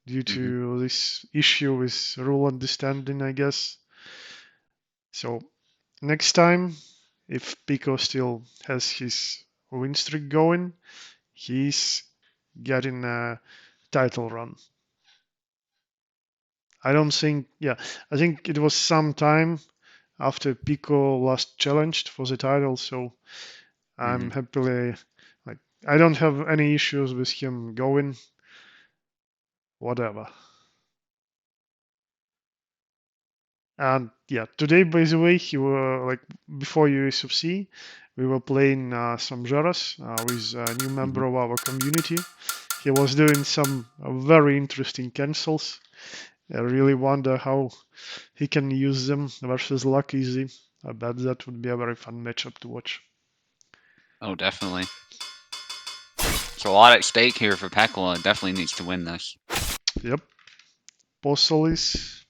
due to this issue with rule understanding, I guess. So next time, if Pico still has his win streak going, he's getting a title run. I don't think, yeah, I think it was some time after Pico last challenged for the title, so I'm happily, like, I don't have any issues with him going, whatever. And yeah, today, by the way, he were like before USFC, we were playing some Jaras with a new member of our community. He was doing some very interesting cancels. I really wonder how he can use them versus Luck Easy. I bet that would be a very fun matchup to watch. Oh, definitely. So a lot at stake here for Pekla. Definitely needs to win this. Yep. Postal is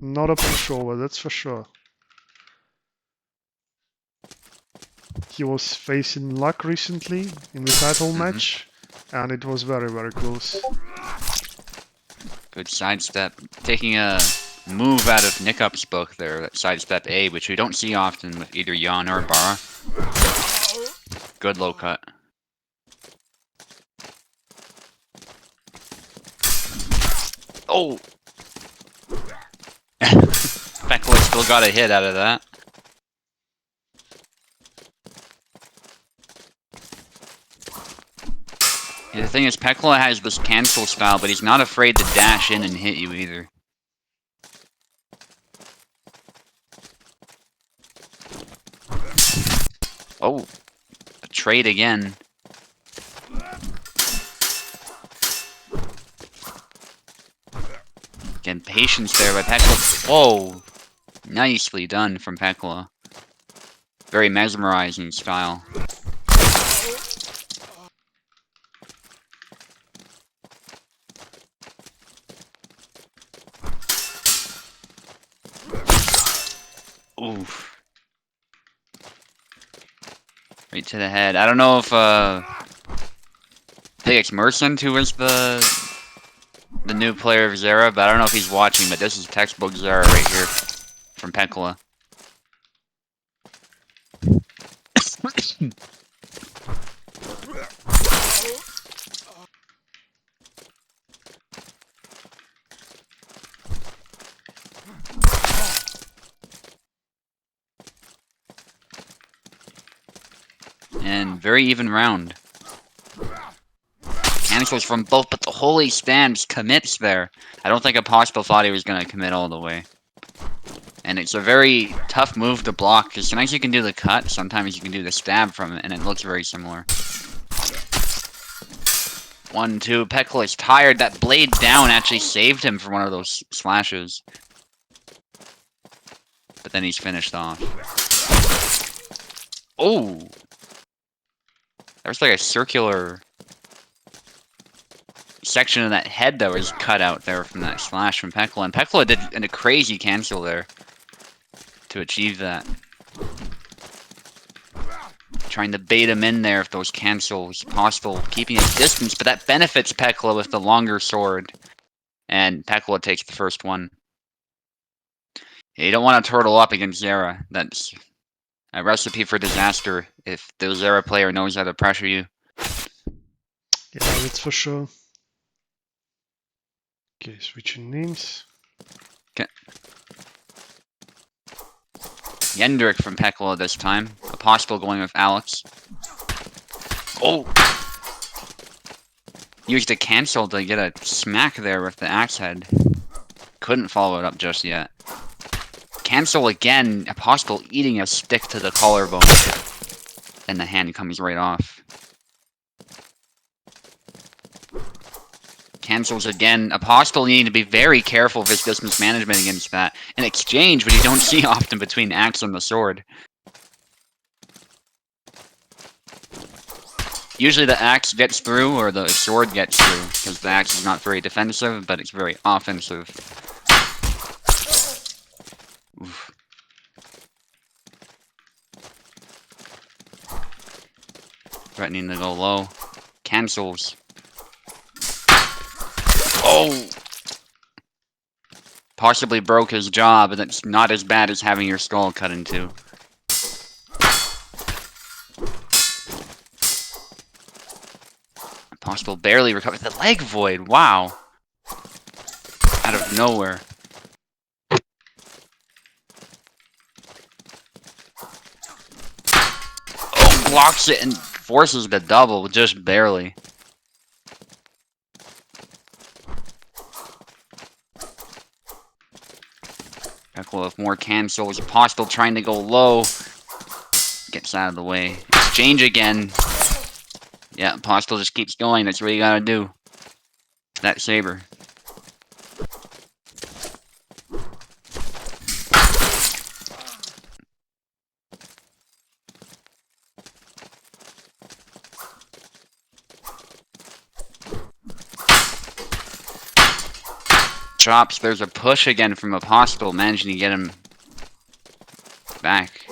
not a pushover, that's for sure. He was facing Luck recently in the title match, and it was very, very close. Good sidestep. Taking a move out of Nickup's book there, that sidestep A, which we don't see often with either Yon or Bara. Good low cut. Oh! Pekla still got a hit out of that. Yeah, the thing is, Pekla has this cancel style, but he's not afraid to dash in and hit you either. Oh! A trade again. Again, patience there by Pekla. Whoa! Nicely done from Pekla. Very mesmerizing style. Oof. Right to the head. I don't know if, I think it's Merchant who was the new player of Zera, but I don't know if he's watching, but this is textbook Zera right here from Pekla. And very even round. Cancels from both, but the Holy Stands commits there. I don't think Apostle thought he was going to commit all the way. And it's a very tough move to block, because sometimes you can do the cut, sometimes you can do the stab from it, and it looks very similar. 1-2, Pekla is tired. That blade down actually saved him from one of those slashes. But then he's finished off. Oh! There's like a circular section of that head that was cut out there from that slash from Pekla. And Pekla did a crazy cancel there to achieve that. Trying to bait him in there if those cancels possible, keeping his distance, but that benefits Pekla with the longer sword. And Pekla takes the first one. You don't want to turtle up against Zera. That's a recipe for disaster if the Zera player knows how to pressure you. Yeah, that's for sure. Okay, switching names. Yendrick from Pekla this time. Apostle going with Alex. Oh! Used a cancel to get a smack there with the axe head. Couldn't follow it up just yet. Cancel again. Apostle eating a stick to the collarbone. And the hand comes right off. cancels again. Apostle needing to be very careful of his distance management against that. An exchange, but you don't see often between axe and the sword. Usually the axe gets through, or the sword gets through, because the axe is not very defensive, but it's very offensive. Oof. Threatening to go low. Cancels. Oh! Possibly broke his jaw, but that's not as bad as having your skull cut in two. Possible barely recovered. The leg void, wow! Out of nowhere. Oh, blocks it and forces the double, just barely. Pekla with more cancels. Apostle trying to go low. Gets out of the way. Exchange again. Yeah, Apostle just keeps going. That's what you gotta do. That saber. Chops, there's a push again from Apostle, managing to get him back.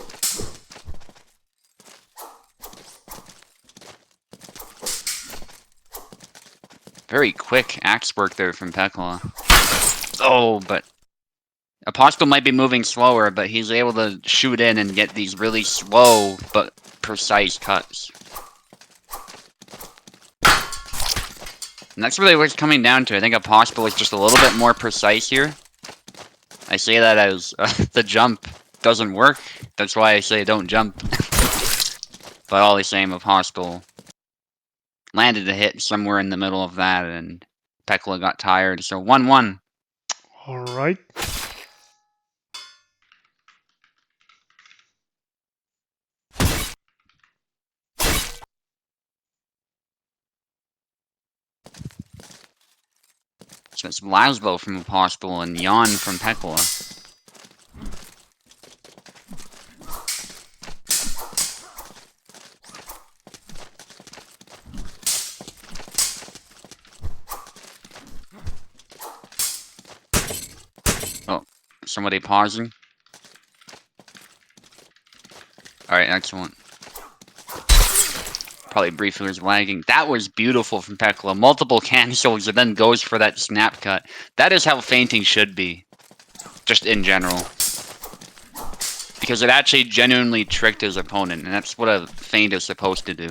Very quick axe work there from Pekla. Oh, but Apostle might be moving slower, but he's able to shoot in and get these really slow but precise cuts. And that's really what it's coming down to. I think Apostle is just a little bit more precise here. I say that as the jump doesn't work. That's why I say don't jump. But all the same, Apostle landed a hit somewhere in the middle of that, and Pekla got tired. So 1-1. All right. So it's Laszlo from Apostle and Jan from Pekla. Oh, somebody pausing. Alright, excellent. Probably briefly was lagging. That was beautiful from Pekla. Multiple cancels and then goes for that snap cut. That is how feinting should be. Just in general. Because it actually genuinely tricked his opponent, and that's what a feint is supposed to do.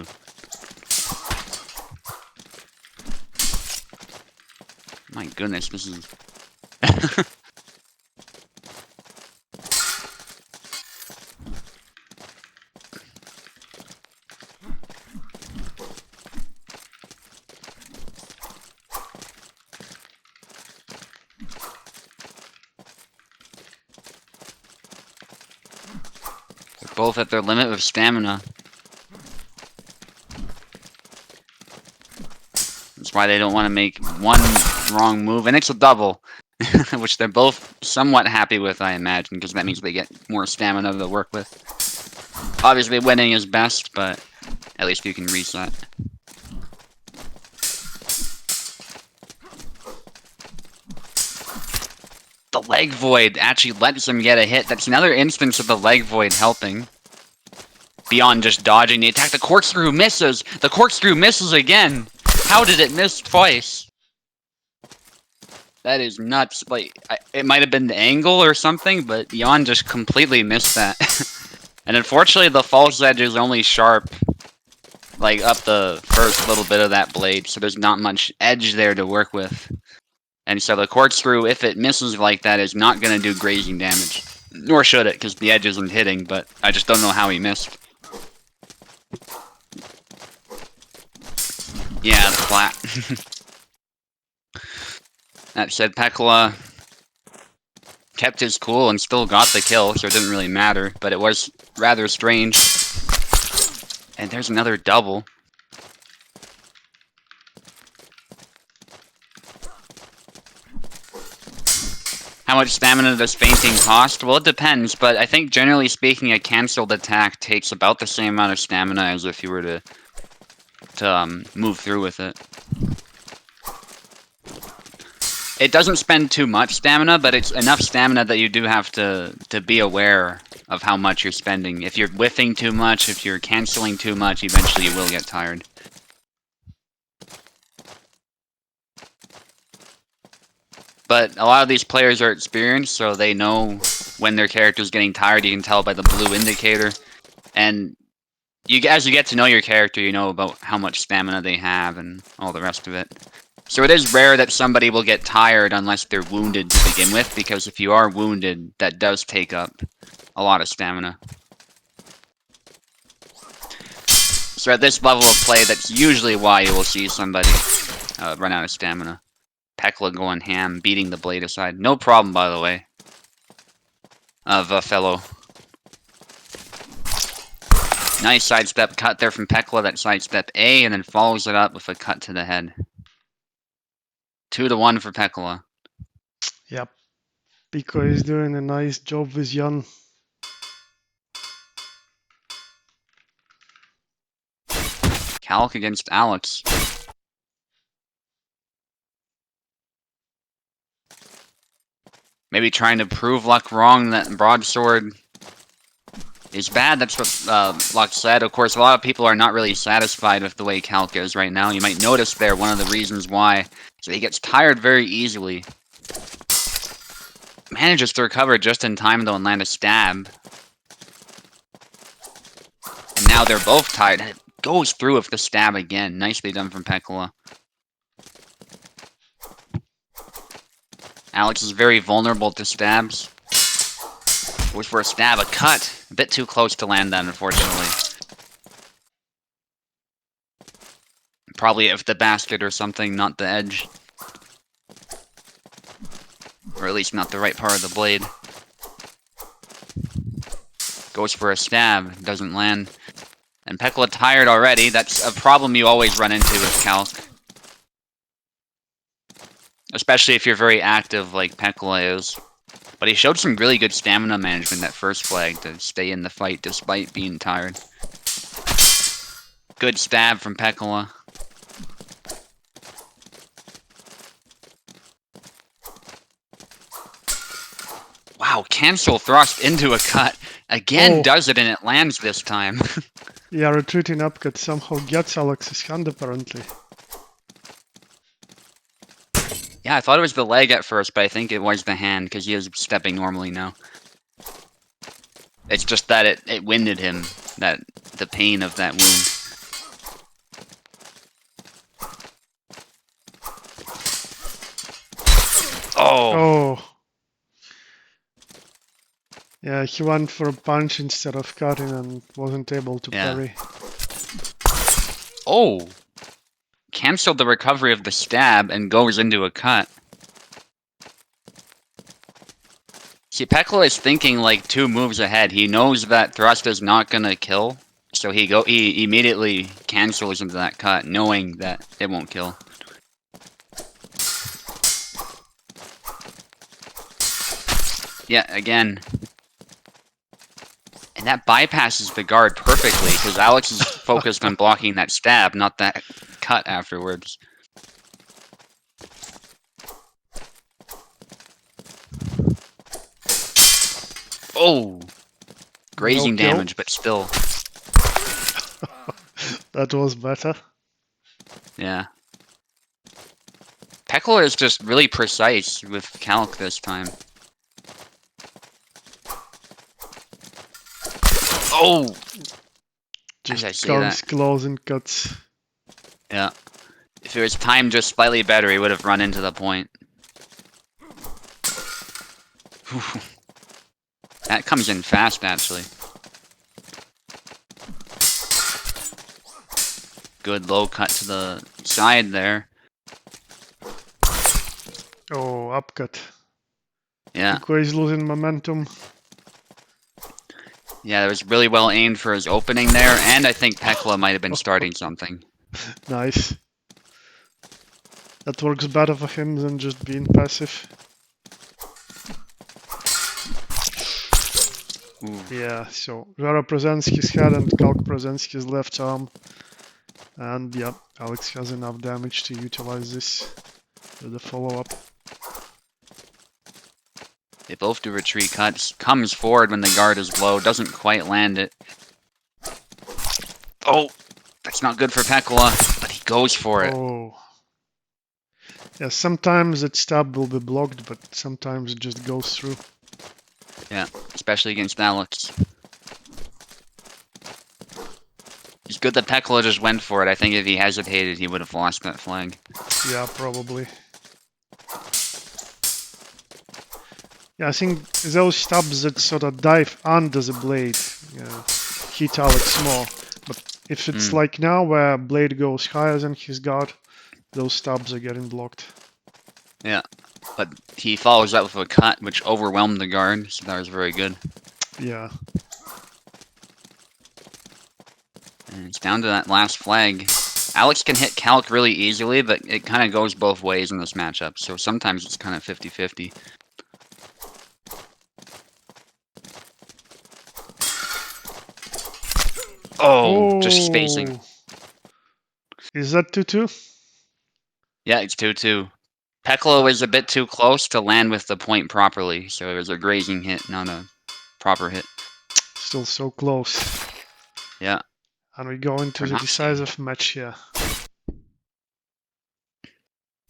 My goodness, this is... both at their limit of stamina. That's why they don't want to make one wrong move, and it's a double, which they're both somewhat happy with, I imagine, because that means they get more stamina to work with. Obviously, winning is best, but at least you can reset. The leg void actually lets him get a hit. That's another instance of the leg void helping. Beyond just dodging the attack. The corkscrew misses! The corkscrew misses again! How did it miss twice? That is nuts. Like, it might have been the angle or something, but Jan just completely missed that. And unfortunately, the false edge is only sharp, like, up the first little bit of that blade, so there's not much edge there to work with. And so the corkscrew, if it misses like that, is not going to do grazing damage. Nor should it, because the edge isn't hitting, but I just don't know how he missed. Yeah, the flat. That said, Pekla kept his cool and still got the kill, so it didn't really matter, but it was rather strange. And there's another double. How much stamina does fainting cost? Well, it depends, but I think generally speaking, a cancelled attack takes about the same amount of stamina as if you were to move through with it. It doesn't spend too much stamina, but it's enough stamina that you do have to be aware of how much you're spending. If you're whiffing too much, if you're cancelling too much, eventually you will get tired. But a lot of these players are experienced, so they know when their character's getting tired. You can tell by the blue indicator. And as you get to know your character, you know about how much stamina they have and all the rest of it. So it is rare that somebody will get tired unless they're wounded to begin with, because if you are wounded, that does take up a lot of stamina. So at this level of play, that's usually why you will see somebody run out of stamina. Pekla going ham, beating the blade aside. No problem, by the way, of a fellow. Nice sidestep cut there from Pekla, that sidestep A, and then follows it up with a cut to the head. 2-1 for Pekla. Yep. Pico is doing a nice job with Jan. Calc against Alex. Maybe trying to prove Luck wrong that broadsword is bad. That's what Luck said. Of course, a lot of people are not really satisfied with the way Calc is right now. You might notice there one of the reasons why. So he gets tired very easily. Manages to recover just in time though and land a stab. And now they're both tired. It goes through with the stab again. Nicely done from Pekla. Alex is very vulnerable to stabs. Goes for a stab, a cut. A bit too close to land that, unfortunately. Probably if the basket or something, not the edge. Or at least not the right part of the blade. Goes for a stab, doesn't land. And Pekla tired already. That's a problem you always run into with Calc. Especially if you're very active like Pekla is. But he showed some really good stamina management that first flag to stay in the fight despite being tired. Good stab from Pekla. Wow, cancel thrust into a cut. Again, does it and it lands this time. Yeah, retreating upcut somehow gets Alex's hand apparently. Yeah, I thought it was the leg at first, but I think it was the hand, because he is stepping normally now. It's just that it winded him, the pain of that wound. Oh! Yeah, he went for a punch instead of cutting and wasn't able to parry. Oh! Cancelled the recovery of the stab and goes into a cut. See, Pekla is thinking like 2 moves ahead. He knows that thrust is not gonna kill, so he immediately cancels into that cut, knowing that it won't kill. Yeah, again. And that bypasses the guard perfectly, because Alex is focused on blocking that stab, not that cut afterwards. Oh! Grazing damage, but still. That was better. Yeah. Pekla is just really precise with Calc this time. Oh! Just comes close and cuts. Yeah. If it was timed just slightly better, he would have run into the point. That comes in fast, actually. Good low cut to the side there. Oh, upcut. Yeah. Pico is losing momentum. Yeah, that was really well aimed for his opening there, and I think Pekla might have been starting something. Nice. That works better for him than just being passive. Ooh. Yeah, so Rara Prozensky's head and Kalk Prozensky's left arm. And yeah, Alex has enough damage to utilize this with the follow-up. They both do retreat cuts. Comes forward when the guard is low. Doesn't quite land it. Oh! That's not good for Pekola, but he goes for it. Oh. Yeah, sometimes that stab will be blocked, but sometimes it just goes through. Yeah, especially against Alex. It's good that Pekola just went for it. I think if he hesitated, he would have lost that flag. Yeah, probably. Yeah, I think those stabs that sort of dive under the blade hit Alex more. But if it's like now where blade goes higher than his guard, those stabs are getting blocked. Yeah, but he follows up with a cut, which overwhelmed the guard, so that was very good. Yeah. And it's down to that last flag. Alex can hit Calc really easily, but it kind of goes both ways in this matchup, so sometimes it's kind of 50-50. Oh, just spacing. Is that 2-2? Yeah, it's 2-2. Pekola was a bit too close to land with the point properly, so it was a grazing hit, not a proper hit. Still so close. Yeah. And we go into the decisive match here.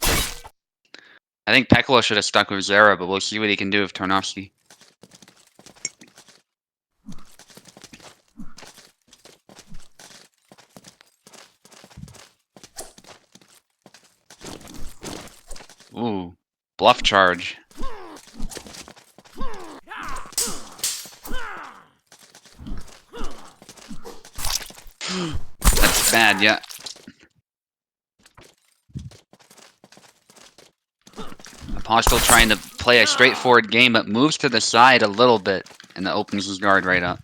I think Pekola should have stuck with Zera, but we'll see what he can do with Tarnowski. Ooh, bluff charge. That's bad, yeah. Apostle trying to play a straightforward game, but moves to the side a little bit, and that opens his guard right up.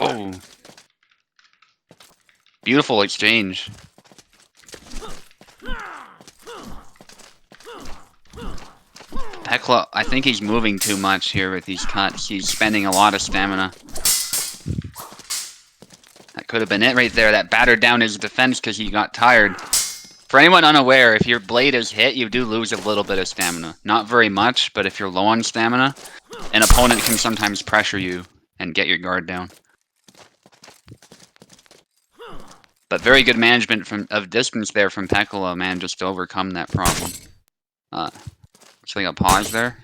Oh. Beautiful exchange. Pekola, I think he's moving too much here with these cuts. He's spending a lot of stamina. That could have been it right there. That battered down his defense because he got tired. For anyone unaware, if your blade is hit, you do lose a little bit of stamina. Not very much, but if you're low on stamina, an opponent can sometimes pressure you and get your guard down. But very good management of distance there from Pekola, man, just to overcome that problem. Looks like a pause there.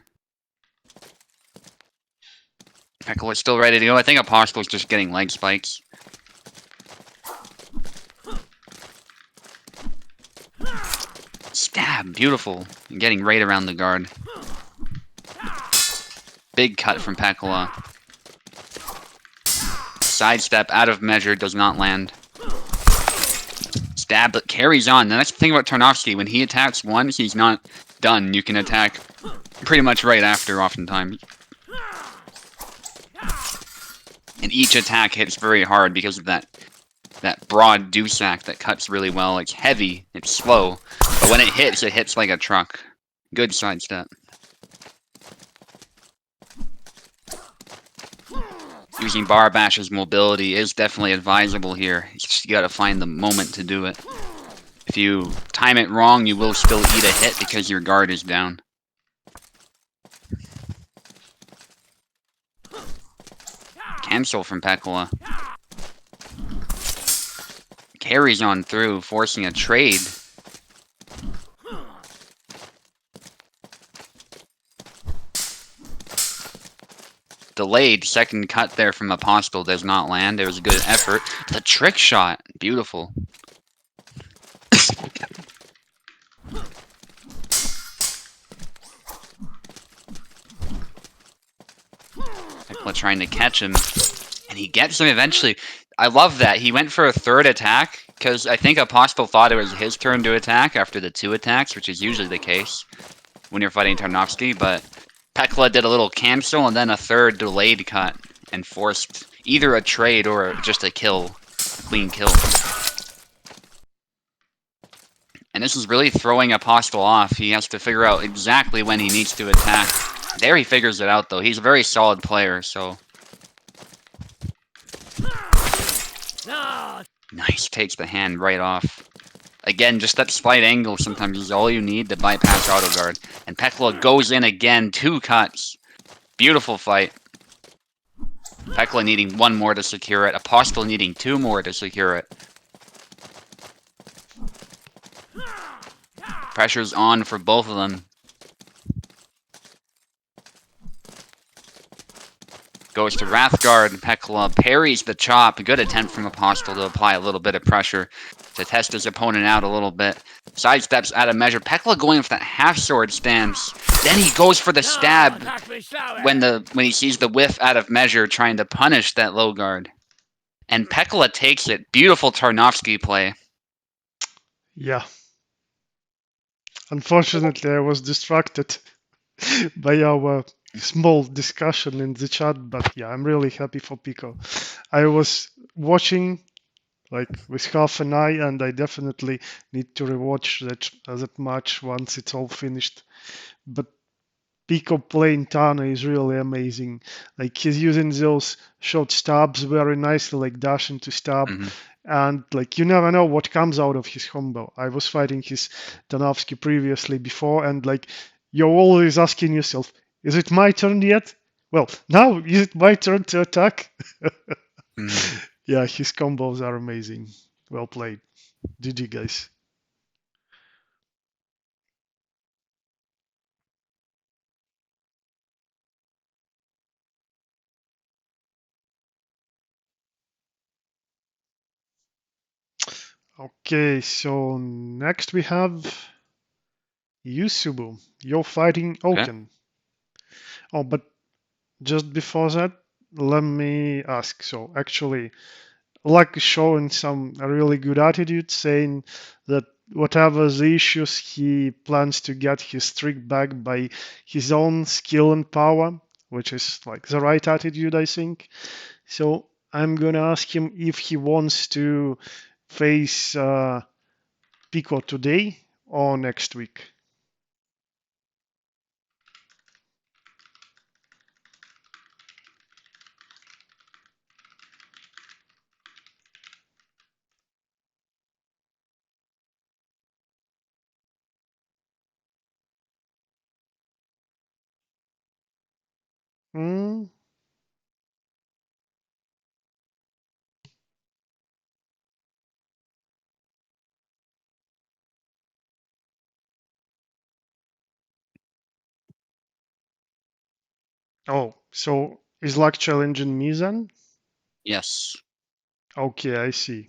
Pekola's still ready to go. I think Apostle's just getting leg spikes. Stab, beautiful. And getting right around the guard. Big cut from Pekola. Sidestep out of measure, does not land. Stab, but carries on. Now that's the thing about Tarnowski. When he attacks once, he's not done. You can attack pretty much right after, oftentimes. And each attack hits very hard because of that broad dewsack that cuts really well. It's heavy, it's slow, but when it hits like a truck. Good sidestep. Using Bar Bash's mobility is definitely advisable here. You gotta find the moment to do it. If you time it wrong, you will still eat a hit because your guard is down. Cancel from Pekola. Carries on through, forcing a trade. Delayed second cut there from Apostle does not land. It was a good effort. The trick shot, beautiful. Pekola trying to catch him, and he gets him eventually. I love that. He went for a third attack, because I think Apostle thought it was his turn to attack after the 2 attacks, which is usually the case when you're fighting Tarnowski, but Pekola did a little cancel and then a third delayed cut and forced either a trade or just a kill. A clean kill. this is really throwing Apostle off. He has to figure out exactly when he needs to attack. There he figures it out, though. He's a very solid player, so... Nice, takes the hand right off. Again, just that slight angle sometimes is all you need to bypass auto guard. And Pekla goes in again, 2 cuts. Beautiful fight. Pekla needing 1 more to secure it. Apostle needing 2 more to secure it. Pressure's on for both of them. Goes to Wrathguard. Pekla parries the chop. Good attempt from Apostle to apply a little bit of pressure to test his opponent out a little bit. Sidesteps out of measure. Pekla going for that half sword stance. Then he goes for the stab when he sees the whiff out of measure, trying to punish that low guard. And Pekla takes it. Beautiful Tarnowski play. Yeah. Unfortunately, I was distracted by our small discussion in the chat, but yeah, I'm really happy for Pico. I was watching like with half an eye, and I definitely need to rewatch that match once it's all finished. But Pico playing Tana is really amazing. Like he's using those short stabs very nicely, like dashing to stab. And like you never know what comes out of his combo. I was fighting his Tanovsky previously before, and like you're always asking yourself, is it my turn yet? Well, now is it my turn to attack? Yeah, his combos are amazing. Well played. GG, guys. Okay, so next we have Yusubu. You're fighting Oaken. Oh, but just before that, let me ask. So actually, Luck is showing some really good attitude, saying that whatever the issues, he plans to get his streak back by his own skill and power, which is like the right attitude, I think. So I'm gonna ask him if he wants to face Pico today or next week. Hmm. Oh, so is Luck challenging me then? Yes. Okay, I see.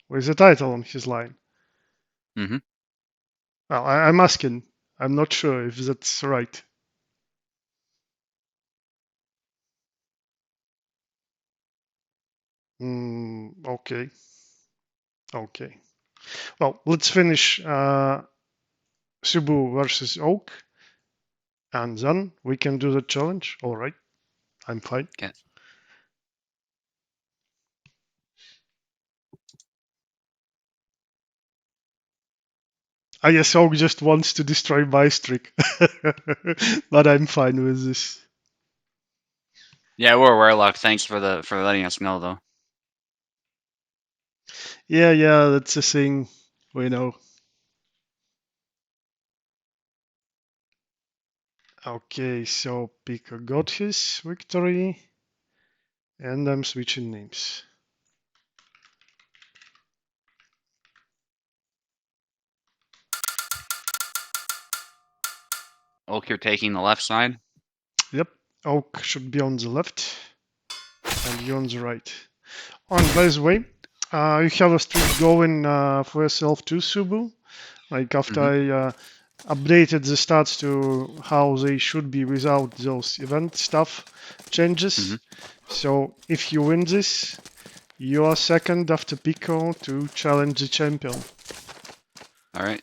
With the title on his line. Mm-hmm. Well, I'm asking. I'm not sure if that's right. Okay. Okay. Well, let's finish Subu versus Oak, and then we can do the challenge. All right. I'm fine. Okay. I guess Oak just wants to destroy my streak, but I'm fine with this. Yeah, we're aware, Luck. Thanks for letting us know, though. Yeah, that's a thing. We know. Okay, so Pico got his victory, and I'm switching names. Oak, you're taking the left side? Yep, Oak should be on the left, and you on the right. Oh, and by the way, you have a streak going for yourself too, Subu. Like after I updated the stats to how they should be without those event stuff changes. So if you win this, you are second after Pico to challenge the champion. All right.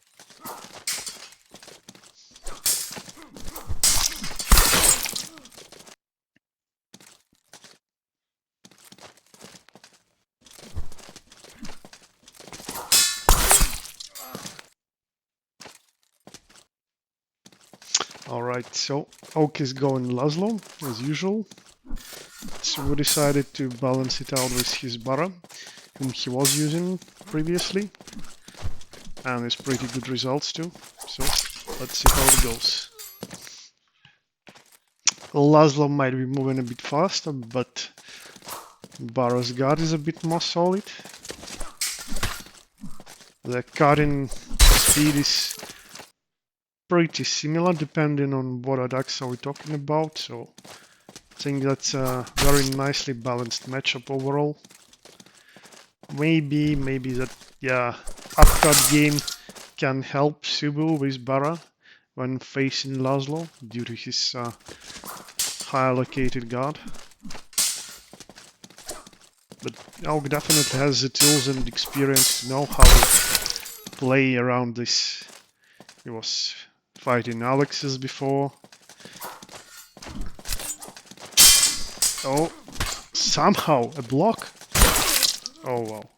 Alright, so Oak is going Laszlo, as usual. So we decided to balance it out with his Bara, whom he was using previously. And it's pretty good results too. So let's see how it goes. Laszlo might be moving a bit faster, but Bara's guard is a bit more solid. The cutting speed is pretty similar depending on what attacks are we talking about, so I think that's a very nicely balanced matchup overall. Maybe that, yeah, upcut game can help Subu with Bara when facing Laszlo due to his high allocated guard. But Elk definitely has the tools and experience to know how to play around this. He was fighting Alexis before. Oh, somehow a block. Oh wow.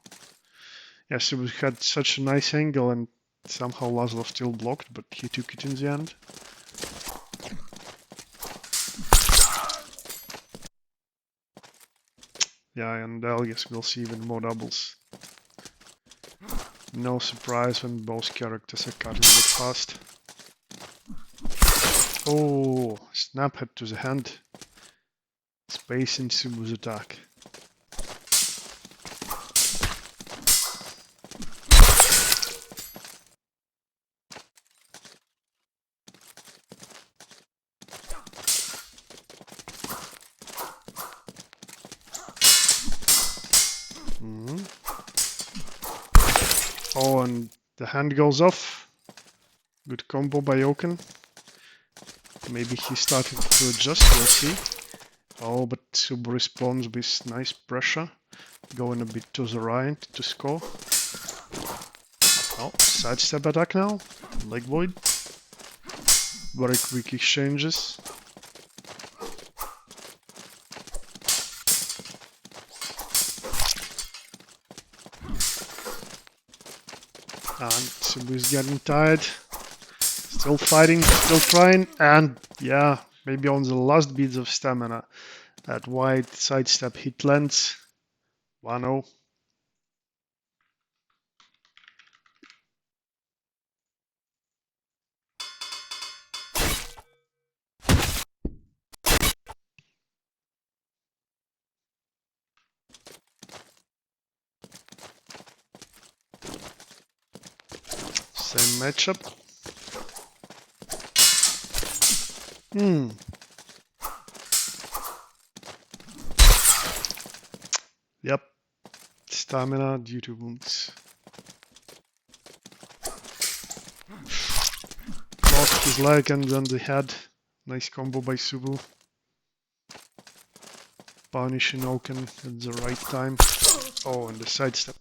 Yeah, so we had such a nice angle and somehow Laszlo still blocked, but he took it in the end. Yeah, and I guess we'll see even more doubles. No surprise when both characters are cutting a bit fast. Oh, snap head to the hand. Spacing Subu's attack. Oh, and the hand goes off. Good combo by Oaken. Maybe he's starting to adjust, we'll see. Oh, but Subu responds with nice pressure. Going a bit to the right to score. Oh, sidestep attack now. Leg void. Very quick exchanges. And Subu is getting tired. Still fighting, still trying, and yeah, maybe on the last beads of stamina. That wide sidestep hit lands. 1-0. Same matchup. Yep. Stamina due to wounds. Lost his leg and then the head. Nice combo by Subu. Punishing Oaken at the right time. Oh, and the sidestep.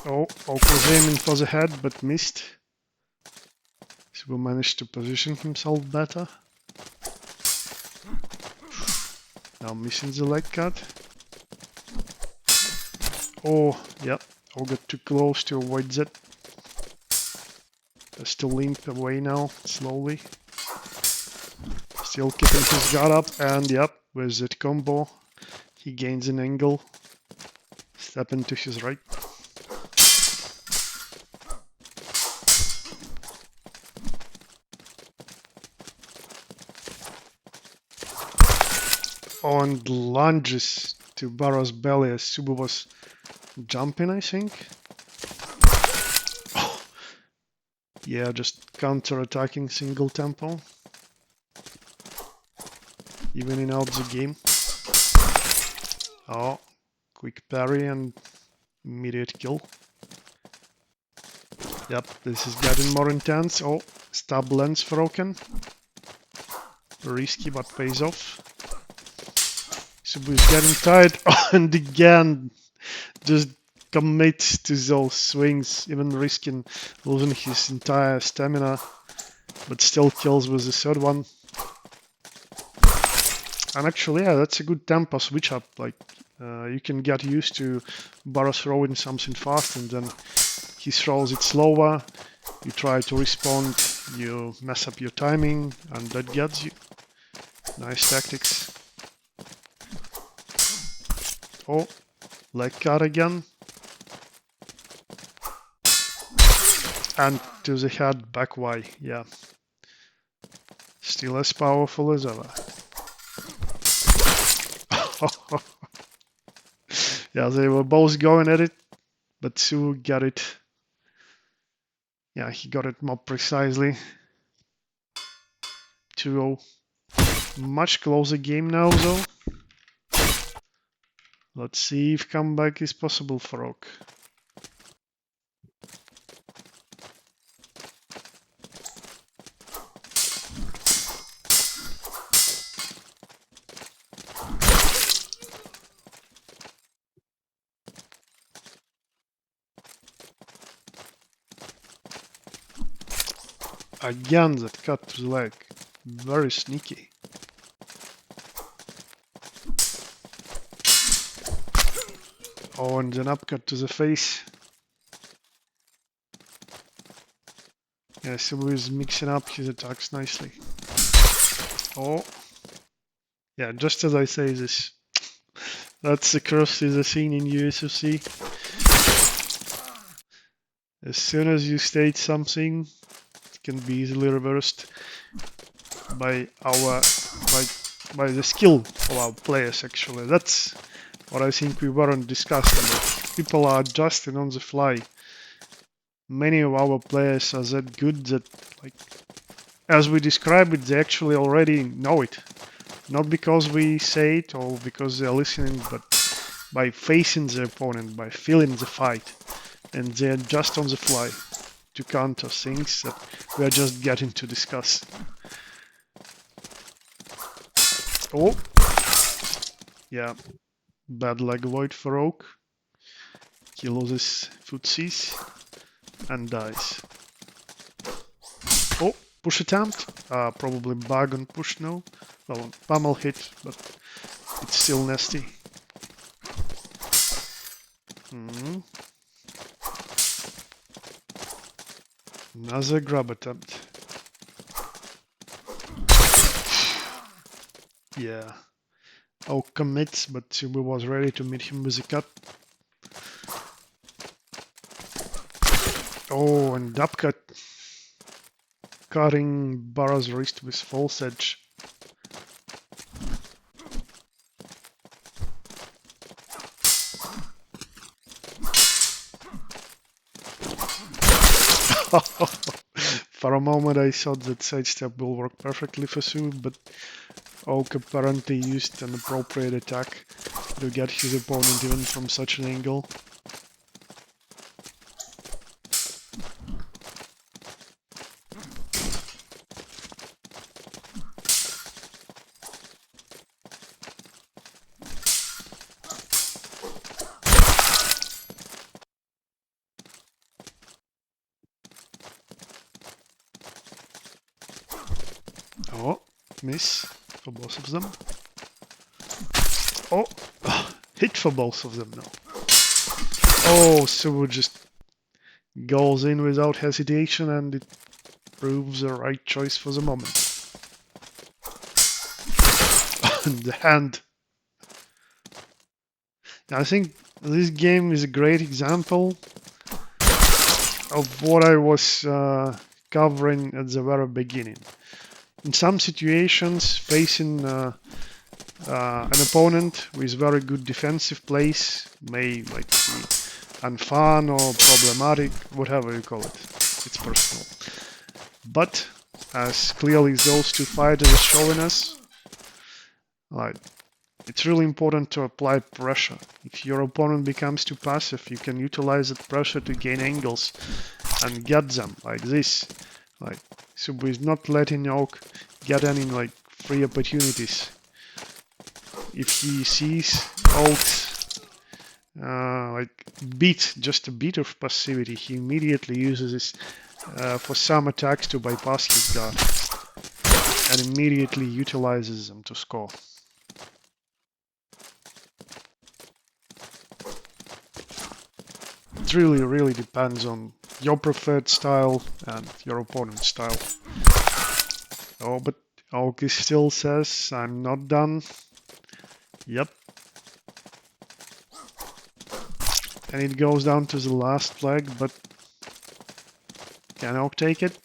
Oh, Oak was aiming for the head but missed. Subu managed to position himself better. Now missing the leg cut. Oh, yeah. Oak got too close to avoid that. Still limp away now, slowly. Still keeping his guard up, and yep, with that combo, he gains an angle. Stepping to his right. And lunges to Bara's belly as Subu was jumping, I think. Oh. Yeah, just counter-attacking single tempo. Evening out the game. Oh, quick parry and immediate kill. Yep, this is getting more intense. Oh, stab lens for Oaken. Risky, but pays off. Subu is getting tired. Oh, and again, just commits to those swings, even risking losing his entire stamina, but still kills with the third one. And actually, yeah, that's a good tempo switch up. Like, You can get used to Barrow throwing something fast and then he throws it slower. You try to respond, you mess up your timing, and that gets you. Nice tactics. Oh, leg cut again. And to the head, back Y, yeah. Still as powerful as ever. Yeah, they were both going at it, but Sue got it. Yeah, he got it more precisely. 2-0. Much closer game now, though. Let's see if comeback is possible for Oak. Again, that cut to the leg. Very sneaky. Oh, and then upcut to the face. Yeah, Sibu is mixing up his attacks nicely. Oh. Yeah, just as I say this. That's the curse is a scene in USFC. As soon as you state something, it can be easily reversed by by the skill of our players actually. That's what I think we weren't discussing. That people are adjusting on the fly. Many of our players are that good that, like, as we describe it, they actually already know it. Not because we say it or because they're listening, but by facing the opponent, by feeling the fight. And they're just on the fly to counter things that we are just getting to discuss. Oh, yeah, bad leg void for Oak. He loses footsies and dies. Oh, push attempt. Probably bug on push now. Well, pummel hit, but it's still nasty. Another grab attempt. Yeah. Oak commits, but Tsubu was ready to meet him with a cut. Oh, and upcut. Cutting Barra's wrist with false edge. For a moment I thought that sidestep will work perfectly for Sue, but Oak apparently used an appropriate attack to get his opponent even from such an angle. Oh, miss for both of them. Oh, hit for both of them now. Oh, Subu just goes in without hesitation and it proves the right choice for the moment. The hand. I think this game is a great example of what I was covering at the very beginning. In some situations, facing an opponent with very good defensive plays may be unfun or problematic, whatever you call it. It's personal. But as clearly those two fighters are showing us, it's really important to apply pressure. If your opponent becomes too passive, you can utilize that pressure to gain angles and get them like this. Subu is not letting Oak get any free opportunities. If he sees Oak's just a bit of passivity, he immediately uses this for some attacks to bypass his guard and immediately utilizes them to score. it really depends on your preferred style and your opponent's style. Oh, but August still says I'm not done. Yep. And it goes down to the last flag, but can Aug take it?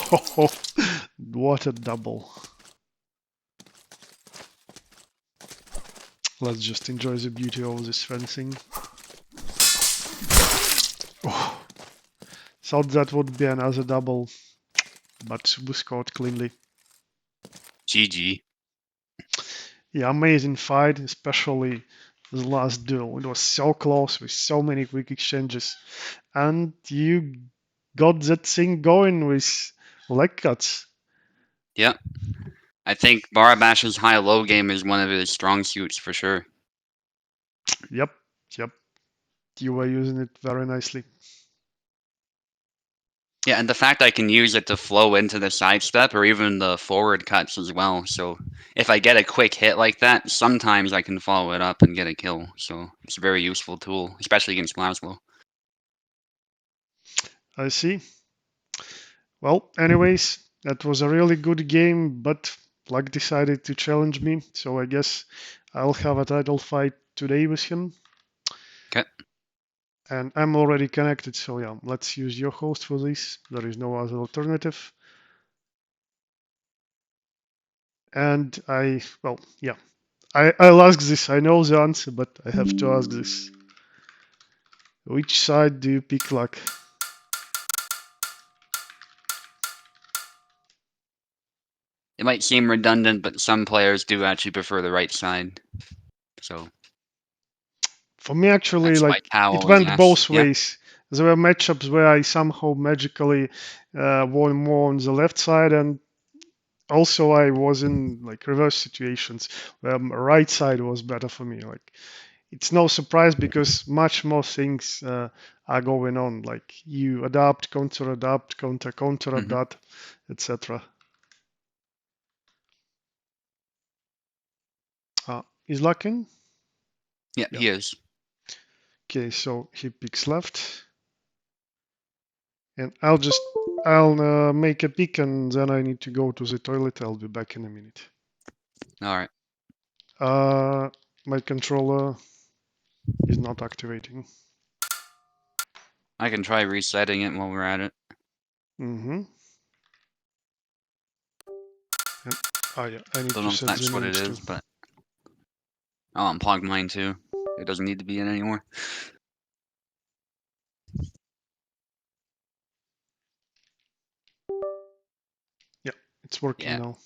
Oh, what a double. Let's just enjoy the beauty of this fencing. Oh, thought that would be another double, but was caught cleanly. GG. Yeah, amazing fight, especially the last duel. It was so close with so many quick exchanges. And you got that thing going with leg cuts. Yep. I think Barabash's high-low game is one of his strong suits for sure. Yep. You were using it very nicely. Yeah, and the fact I can use it to flow into the sidestep or even the forward cuts as well. So if I get a quick hit like that, sometimes I can follow it up and get a kill. So it's a very useful tool, especially against Laszlo. I see. Well, anyways, that was a really good game, but Luck decided to challenge me, so I guess I'll have a title fight today with him. Okay. And I'm already connected, so yeah, let's use your host for this. There is no other alternative. And well, yeah, I'll ask this. I know the answer, but I have to ask this. Which side do you pick, Luck? It might seem redundant, but some players do actually prefer the right side. So For me, actually, that's why like Cow it always went asks. both Yeah. ways. There were matchups where I somehow magically won more on the left side, and also I was in like reverse situations where right side was better for me. Like it's no surprise because much more things are going on. Like you adapt, counter adapt, counter Mm-hmm. adapt, etc. Is Luckin? Yeah, Yeah. he is. Okay, so he picks left, and I'll make a pick, and then I need to go to the toilet. I'll be back in a minute. All right. My controller is not activating. I can try resetting it while we're at it. Mm-hmm. And, yeah, I need Don't to know if set the that's what it names too. is, but I'll unplug mine too. It doesn't need to be in anymore. Yeah, it's working Yeah, now.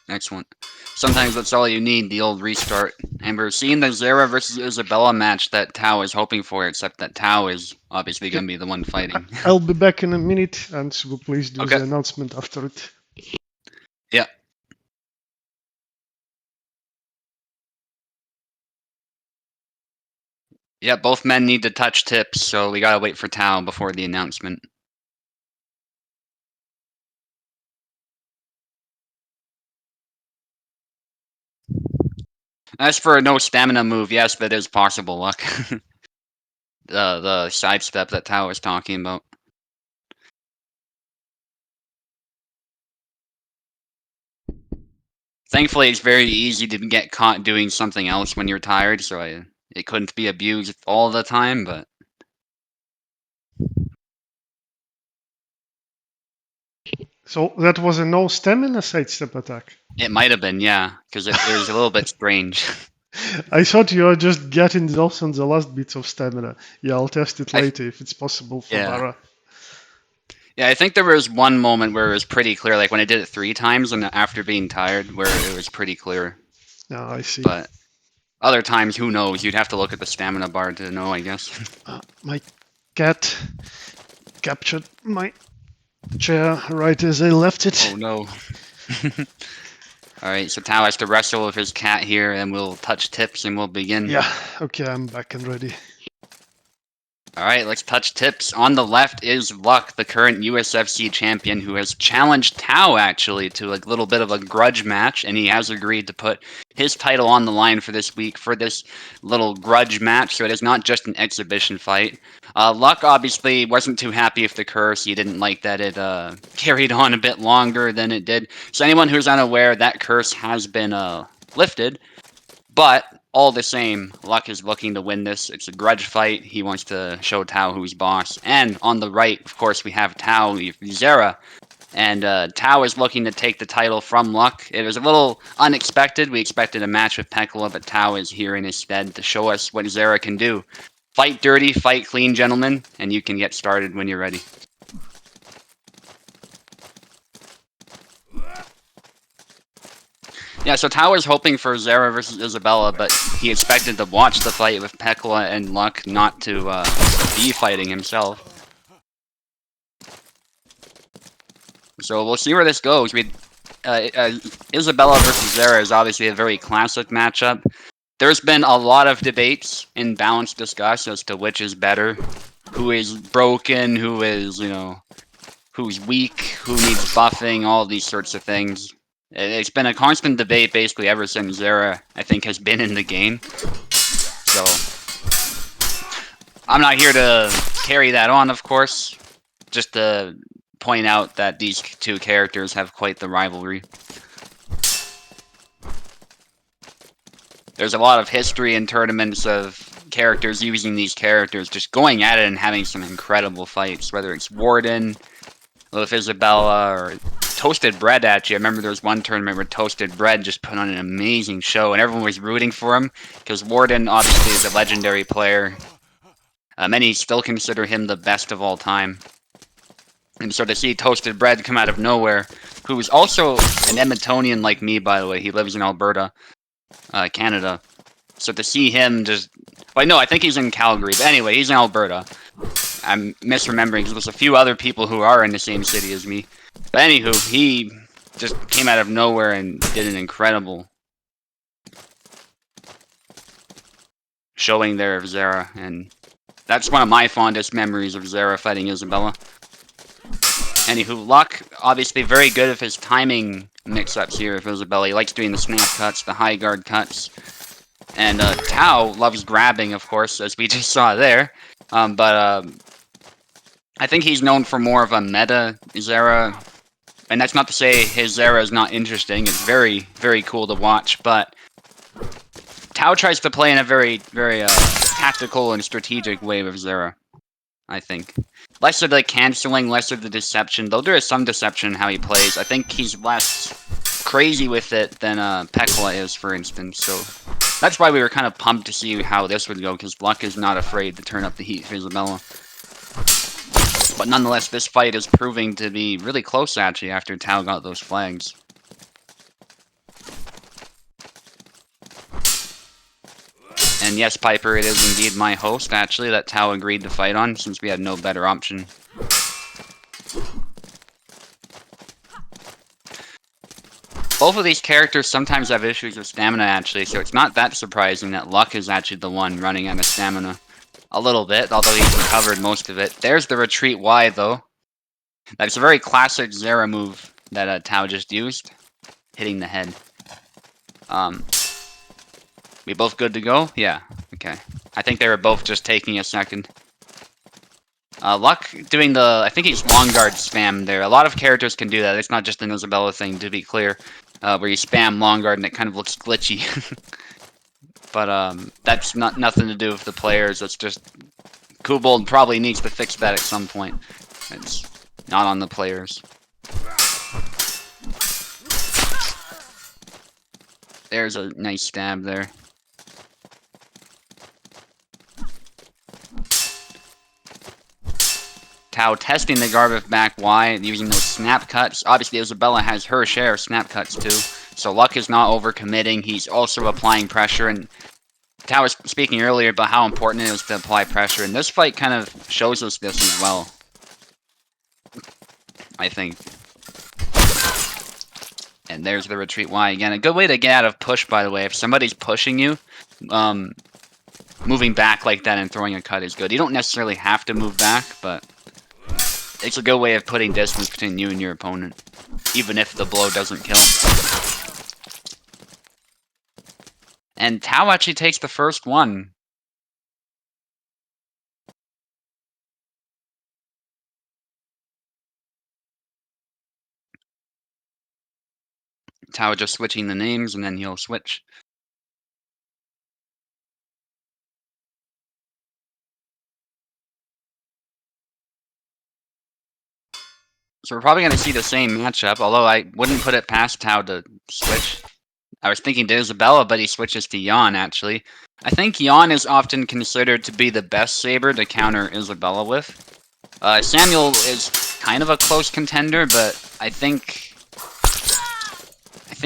excellent. Sometimes that's all you need, the old restart. And we're seeing the Zera versus Isabella match that Tao is hoping for, except that Tao is obviously Okay, going to be the one fighting. I'll be back in a minute, and so please do Okay. the announcement after it. Yeah. Yeah, both men need to touch tips, so we gotta wait for Tao before the announcement. As for a no stamina move, yes, that is possible, Luck. The sidestep that Tao was talking about. Thankfully, it's very easy to get caught doing something else when you're tired, so it couldn't be abused all the time, but So that was a no stamina sidestep attack. it might have been, yeah, because it was a little bit strange. I thought you were just getting those on the last bits of stamina. Yeah, I'll test it I, later if it's possible for yeah. Bara. Yeah, I think there was one moment where it was pretty clear, like when I did it 3 times and after being tired, where it was pretty clear. Yeah, I see. But other times, who knows? You'd have to look at the stamina bar to know, I guess. My cat captured my chair right as I left it. Oh no. Alright, so Tao has to wrestle with his cat here, and we'll touch tips and we'll begin. Yeah, okay, I'm back and ready. Alright, let's touch tips. On the left is Luck, the current USFC champion, who has challenged Tao, actually, to a little bit of a grudge match, and he has agreed to put his title on the line for this week, for this little grudge match, so it is not just an exhibition fight. Luck, obviously, wasn't too happy with the curse. He didn't like that it carried on a bit longer than it did. So anyone who's unaware, that curse has been lifted, but all the same, Luck is looking to win this. It's a grudge fight. He wants to show Tao who's boss. And on the right, of course, we have Tao, Zera. And Tao is looking to take the title from Luck. It was a little unexpected. We expected a match with Pekola, but Tao is here in his stead to show us what Zera can do. Fight dirty, fight clean, gentlemen, and you can get started when you're ready. Yeah, so Tao was hoping for Zera versus Isabella, but he expected to watch the fight with Pekola and Luck, not to be fighting himself. So we'll see where this goes. Isabella versus Zera is obviously a very classic matchup. There's been a lot of debates and balanced discuss as to which is better, who is broken, who is, who's weak, who needs buffing, all these sorts of things. It's been a constant debate basically ever since Zera, I think, has been in the game. So, I'm not here to carry that on, of course. Just to point out that these two characters have quite the rivalry. There's a lot of history in tournaments of characters using these characters, just going at it and having some incredible fights, whether it's Warden, with Isabella, or Toasted Bread, actually. I remember there was one tournament where Toasted Bread just put on an amazing show, and everyone was rooting for him, because Warden, obviously, is a legendary player. Many still consider him the best of all time. And so to see Toasted Bread come out of nowhere, who is also an Edmontonian like me, by the way. He lives in Alberta, Canada. So to see him just... Wait, no, I think he's in Calgary. But anyway, he's in Alberta. I'm misremembering, because there's a few other people who are in the same city as me. But anywho, he just came out of nowhere and did an incredible showing there of Zera, and that's one of my fondest memories of Zera fighting Isabella. Anywho, Luck, obviously very good with his timing mix-ups here with Isabella. He likes doing the snap cuts, the high guard cuts. And Tao loves grabbing, of course, as we just saw there. But I think he's known for more of a meta Zera. And that's not to say his Zera is not interesting. It's very, very cool to watch. But Tao tries to play in a very, very tactical and strategic way with Zera, I think. Less of the canceling, less of the deception. Though there is some deception in how he plays. I think he's less crazy with it than Pekola is, for instance. So that's why we were kind of pumped to see how this would go, because Luck is not afraid to turn up the heat for Isabella. But nonetheless, this fight is proving to be really close, actually, after Tao got those flags. And yes, Piper, it is indeed my host, actually, that Tao agreed to fight on, since we had no better option. Both of these characters sometimes have issues with stamina, actually, so it's not that surprising that Luck is actually the one running out of stamina. A little bit, although he's recovered most of it. There's the retreat Y, though. That's a very classic Zera move that Tao just used. Hitting the head. We both good to go? Yeah, okay. I think they were both just taking a second. Luck doing the... I think he's long guard spam there. A lot of characters can do that. It's not just an Isabella thing, to be clear. Where you spam long guard and it kind of looks glitchy. But that's nothing to do with the players. That's just... Kubold probably needs to fix that at some point. It's not on the players. There's a nice stab there. Tao testing the guard with back Y, using those snap cuts. Obviously, Isabella has her share of snap cuts too. So Luck is not overcommitting. He's also applying pressure. And Tao was speaking earlier about how important it is to apply pressure. And this fight kind of shows us this as well, I think. And there's the retreat Y again. A good way to get out of push, by the way. If somebody's pushing you, moving back like that and throwing a cut is good. You don't necessarily have to move back, but it's a good way of putting distance between you and your opponent, even if the blow doesn't kill. And Tao actually takes the first one. Tao just switching the names, and then he'll switch. So we're probably going to see the same matchup, although I wouldn't put it past Tao to switch. I was thinking to Isabella, but he switches to Jan, actually. I think Jan is often considered to be the best saber to counter Isabella with. Samuel is kind of a close contender, but I think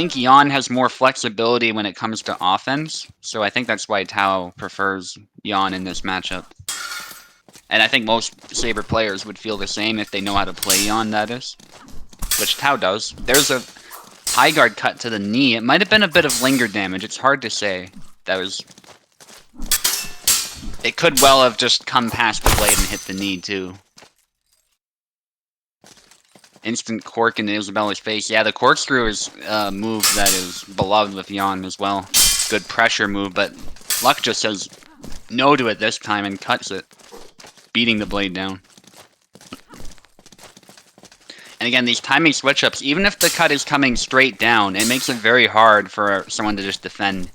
Jan has more flexibility when it comes to offense, so I think that's why Tao prefers Jan in this matchup. And I think most saber players would feel the same if they know how to play Jan, that is. Which Tao does. There's a high guard cut to the knee. It might have been a bit of linger damage. It's hard to say. That was... It could well have just come past the blade and hit the knee, too. Instant cork into Isabella's face. Yeah, the corkscrew is a move that is beloved with Jan as well. Good pressure move, but Luck just says no to it this time and cuts it, beating the blade down. And again, these timing switch-ups, even if the cut is coming straight down, it makes it very hard for someone to just defend.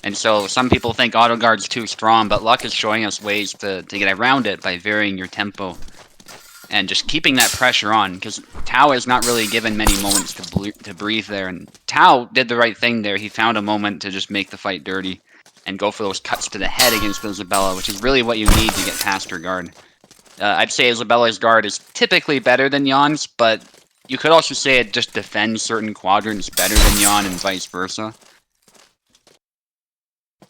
And so some people think auto guard's too strong, but Luck is showing us ways to get around it by varying your tempo. And just keeping that pressure on, because Tao is not really given many moments to breathe there. And Tao did the right thing there. He found a moment to just make the fight dirty and go for those cuts to the head against Isabella, which is really what you need to get past her guard. I'd say Isabella's guard is typically better than Jan's, but you could also say it just defends certain quadrants better than Jan and vice versa.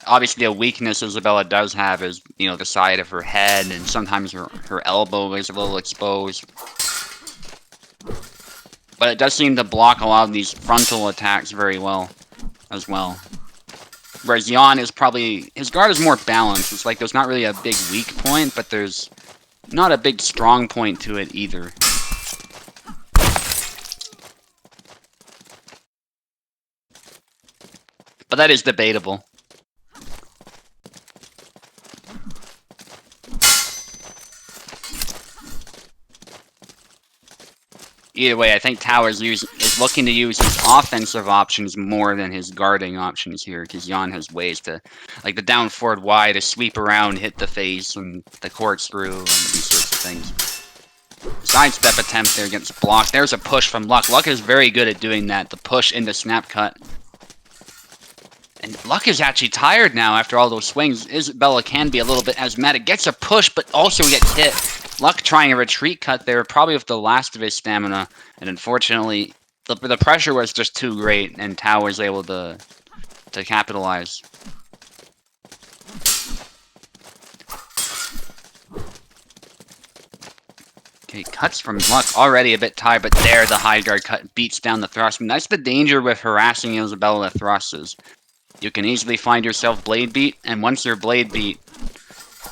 Obviously, a weakness Isabella does have is, you know, the side of her head, and sometimes her elbow is a little exposed. But it does seem to block a lot of these frontal attacks very well, as well. Whereas Jan is probably... His guard is more balanced. It's like there's not really a big weak point, but there's not a big strong point to it either. But that is debatable. Either way, I think Tao is looking to use his offensive options more than his guarding options here, because Jan has ways to, like the down forward Y to sweep around, hit the face, and the corkscrew, and these sorts of things. Sidestep attempt there gets blocked. There's a push from Luck. Luck is very good at doing that, the push into snap cut. And Luck is actually tired now after all those swings. Isabella can be a little bit asthmatic. Gets a push, but also gets hit. Luck trying a retreat cut there, probably with the last of his stamina. And unfortunately, the pressure was just too great, and Tao was able to capitalize. Okay, cuts from Luck, already a bit tired, but there the high guard cut beats down the thrust. And that's the danger with harassing Isabella with thrusts. You can easily find yourself blade beat, and once you're blade beat,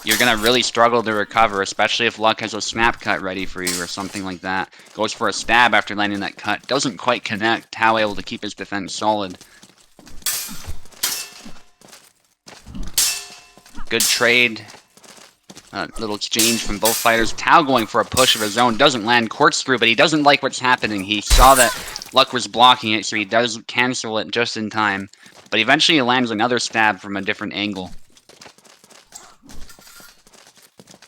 you're going to really struggle to recover, especially if Luck has a snap cut ready for you or something like that. Goes for a stab after landing that cut. Doesn't quite connect. Tao able to keep his defense solid. Good trade. Little exchange from both fighters. Tao going for a push of his own. Doesn't land corkscrew, but he doesn't like what's happening. He saw that Luck was blocking it, so he does cancel it just in time. But eventually he lands another stab from a different angle.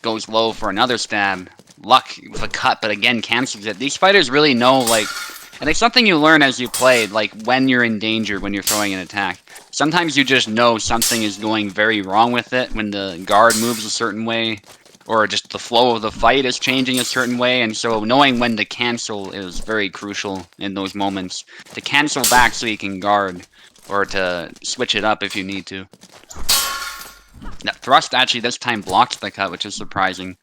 Goes low for another stab. Luck with a cut, but again cancels it. These fighters really know, like... And it's something you learn as you play, like when you're in danger, when you're throwing an attack. Sometimes you just know something is going very wrong with it when the guard moves a certain way, or just the flow of the fight is changing a certain way, and so knowing when to cancel is very crucial in those moments. To cancel back so you can guard, or to switch it up if you need to. That thrust actually this time blocks the cut, which is surprising.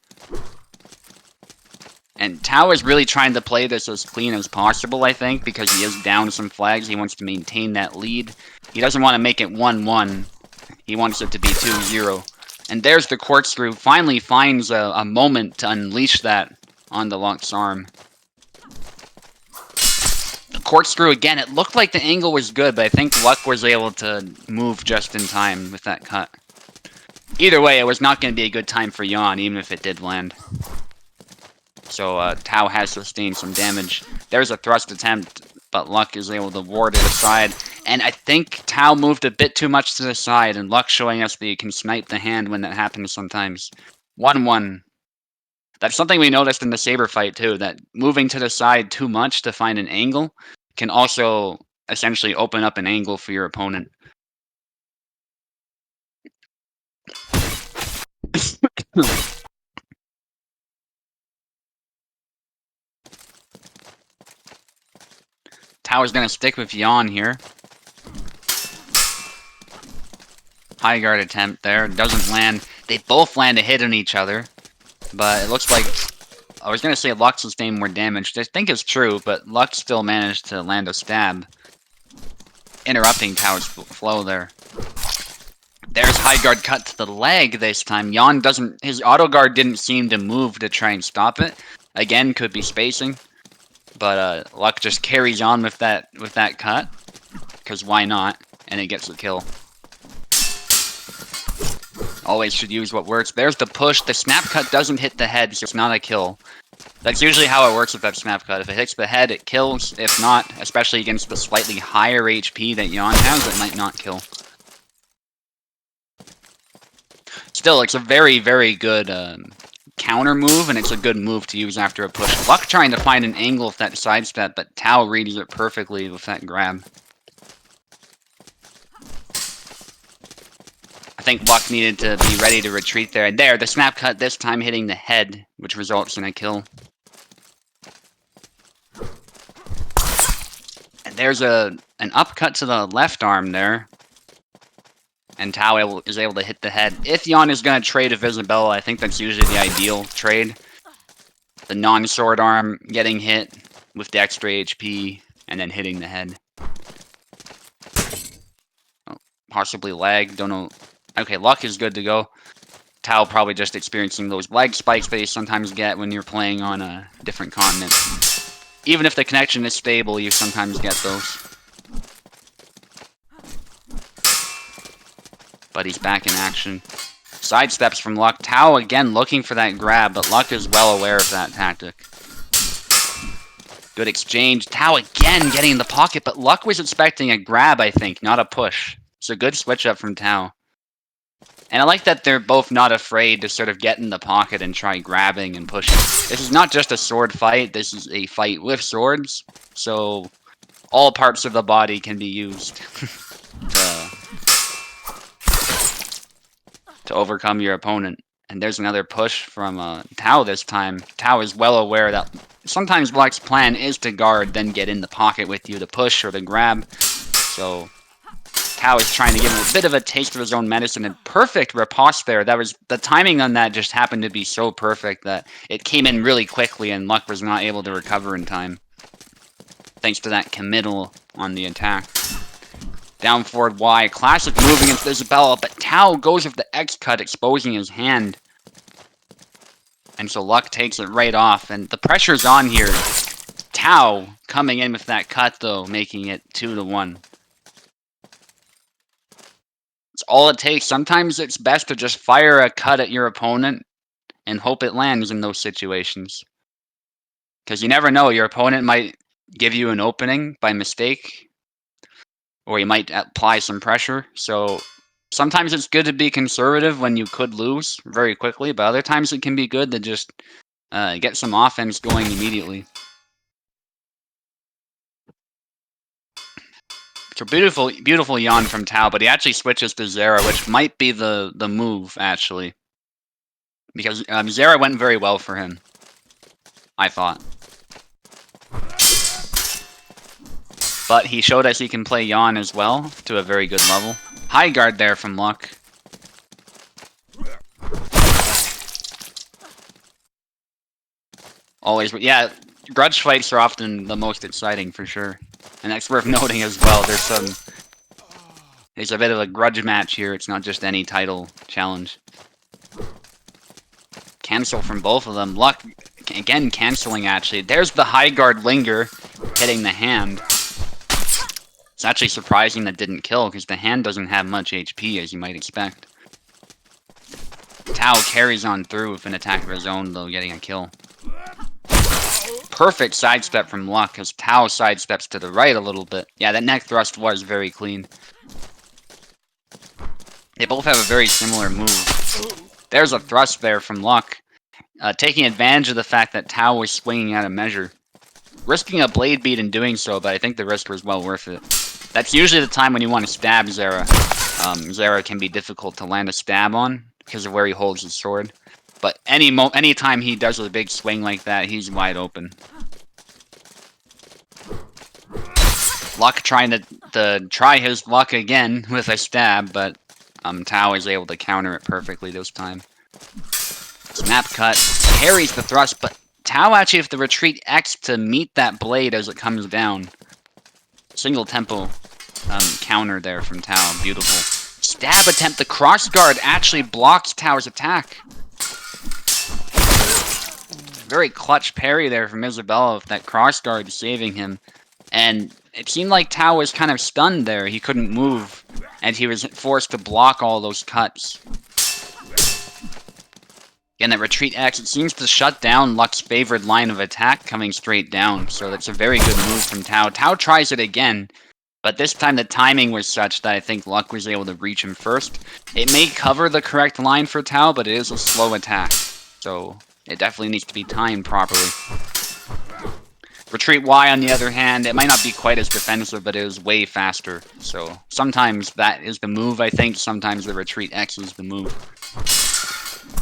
And Tao is really trying to play this as clean as possible, I think, because he is down some flags. He wants to maintain that lead. He doesn't want to make it 1-1. He wants it to be 2-0. And there's the corkscrew. Finally finds a moment to unleash that on the Luck's arm. Corkscrew again. It looked like the angle was good, but I think Luck was able to move just in time with that cut. Either way, it was not going to be a good time for Jan, even if it did land. So Tao has sustained some damage. There's a thrust attempt, but Luck is able to ward it aside. And I think Tao moved a bit too much to the side, and Luck showing us that you can snipe the hand when that happens sometimes. 1-1. That's something we noticed in the Saber fight too, that moving to the side too much to find an angle can also essentially open up an angle for your opponent. Tao is going to stick with Jan here. High guard attempt there. Doesn't land. They both land a hit on each other. But it looks like... I was going to say Luck sustained more damage. I think it's true, but Luck still managed to land a stab. Interrupting Tao's flow there. There's high guard cut to the leg this time. Jan doesn't... His auto guard didn't seem to move to try and stop it. Again, could be spacing. But Luck just carries on with that cut. Because why not? And it gets the kill. Always should use what works. There's the push. The snap cut doesn't hit the head, so it's not a kill. That's usually how it works with that snap cut. If it hits the head, it kills. If not, especially against the slightly higher HP that Jan has, it might not kill. Still, it's a very, very good counter move, and it's a good move to use after a push. Luck trying to find an angle with that sidestep, but Tao reads it perfectly with that grab. I think Luck needed to be ready to retreat there. And there, the snap cut this time hitting the head, which results in a kill. And there's an upcut to the left arm there. And Tao is able to hit the head. If Jan is going to trade a Isabella, I think that's usually the ideal trade. The non-sword arm getting hit with the extra HP and then hitting the head. Oh, possibly lag, don't know. Okay, Luck is good to go. Tao probably just experiencing those lag spikes that you sometimes get when you're playing on a different continent. Even if the connection is stable, you sometimes get those. But he's back in action. Sidesteps from Luck. Tao again looking for that grab, but Luck is well aware of that tactic. Good exchange. Tao again getting in the pocket, but Luck was expecting a grab, I think, not a push. So good switch up from Tao. And I like that they're both not afraid to sort of get in the pocket and try grabbing and pushing. This is not just a sword fight, this is a fight with swords. So all parts of the body can be used to overcome your opponent. And there's another push from Tao this time. Tao is well aware that sometimes Luck's plan is to guard, then get in the pocket with you to push or to grab. So Tao is trying to give him a bit of a taste of his own medicine, and perfect riposte there. That was the timing on that just happened to be so perfect that it came in really quickly and Luck was not able to recover in time. Thanks to that committal on the attack. Down forward Y, classic move against Isabella, but Tao goes with the X cut, exposing his hand. And so Luck takes it right off, and the pressure's on here. Tao coming in with that cut though, making it 2-1. It's all it takes. Sometimes it's best to just fire a cut at your opponent and hope it lands in those situations. Because you never know, your opponent might give you an opening by mistake, or you might apply some pressure. So sometimes it's good to be conservative when you could lose very quickly, but other times it can be good to just get some offense going immediately. So beautiful, beautiful yawn from Tao, but he actually switches to Zera, which might be the move, actually. Because Zera went very well for him, I thought. But he showed us he can play Yawn as well, to a very good level. High guard there from Luck. Always, yeah, grudge fights are often the most exciting, for sure. And that's worth noting as well. There's a bit of a grudge match here. It's not just any title challenge. cancel from both of them. Luck, again, canceling actually. There's the high guard linger, hitting the hand. It's actually surprising that didn't kill, because the hand doesn't have much HP, as you might expect. Tao carries on through with an attack of his own, though, getting a kill. Perfect sidestep from Luck, because Tao sidesteps to the right a little bit. Yeah, that neck thrust was very clean. They both have a very similar move. There's a thrust there from Luck, taking advantage of the fact that Tao was swinging out of measure. Risking a blade beat in doing so, but I think the risk was well worth it. That's usually the time when you want to stab Zera. Zera can be difficult to land a stab on, because of where he holds his sword. But any time he does a big swing like that, he's wide open. Luck trying to try his luck again with a stab, but Tao is able to counter it perfectly this time. Snap cut, parries the thrust, but Tao actually have to retreat X to meet that blade as it comes down. Single tempo counter there from Tao, beautiful. Stab attempt, the cross guard actually blocks Tao's attack. Very clutch parry there from Isabella with that cross guard saving him. And it seemed like Tao was kind of stunned there. He couldn't move, and he was forced to block all those cuts. Again, that retreat X, it seems to shut down Luck's favored line of attack coming straight down, so that's a very good move from Tao. Tao tries it again, but this time the timing was such that I think Luck was able to reach him first. It may cover the correct line for Tao, but it is a slow attack, so it definitely needs to be timed properly. Retreat Y, on the other hand, it might not be quite as defensive, but it is way faster. So sometimes that is the move, I think. Sometimes the retreat X is the move.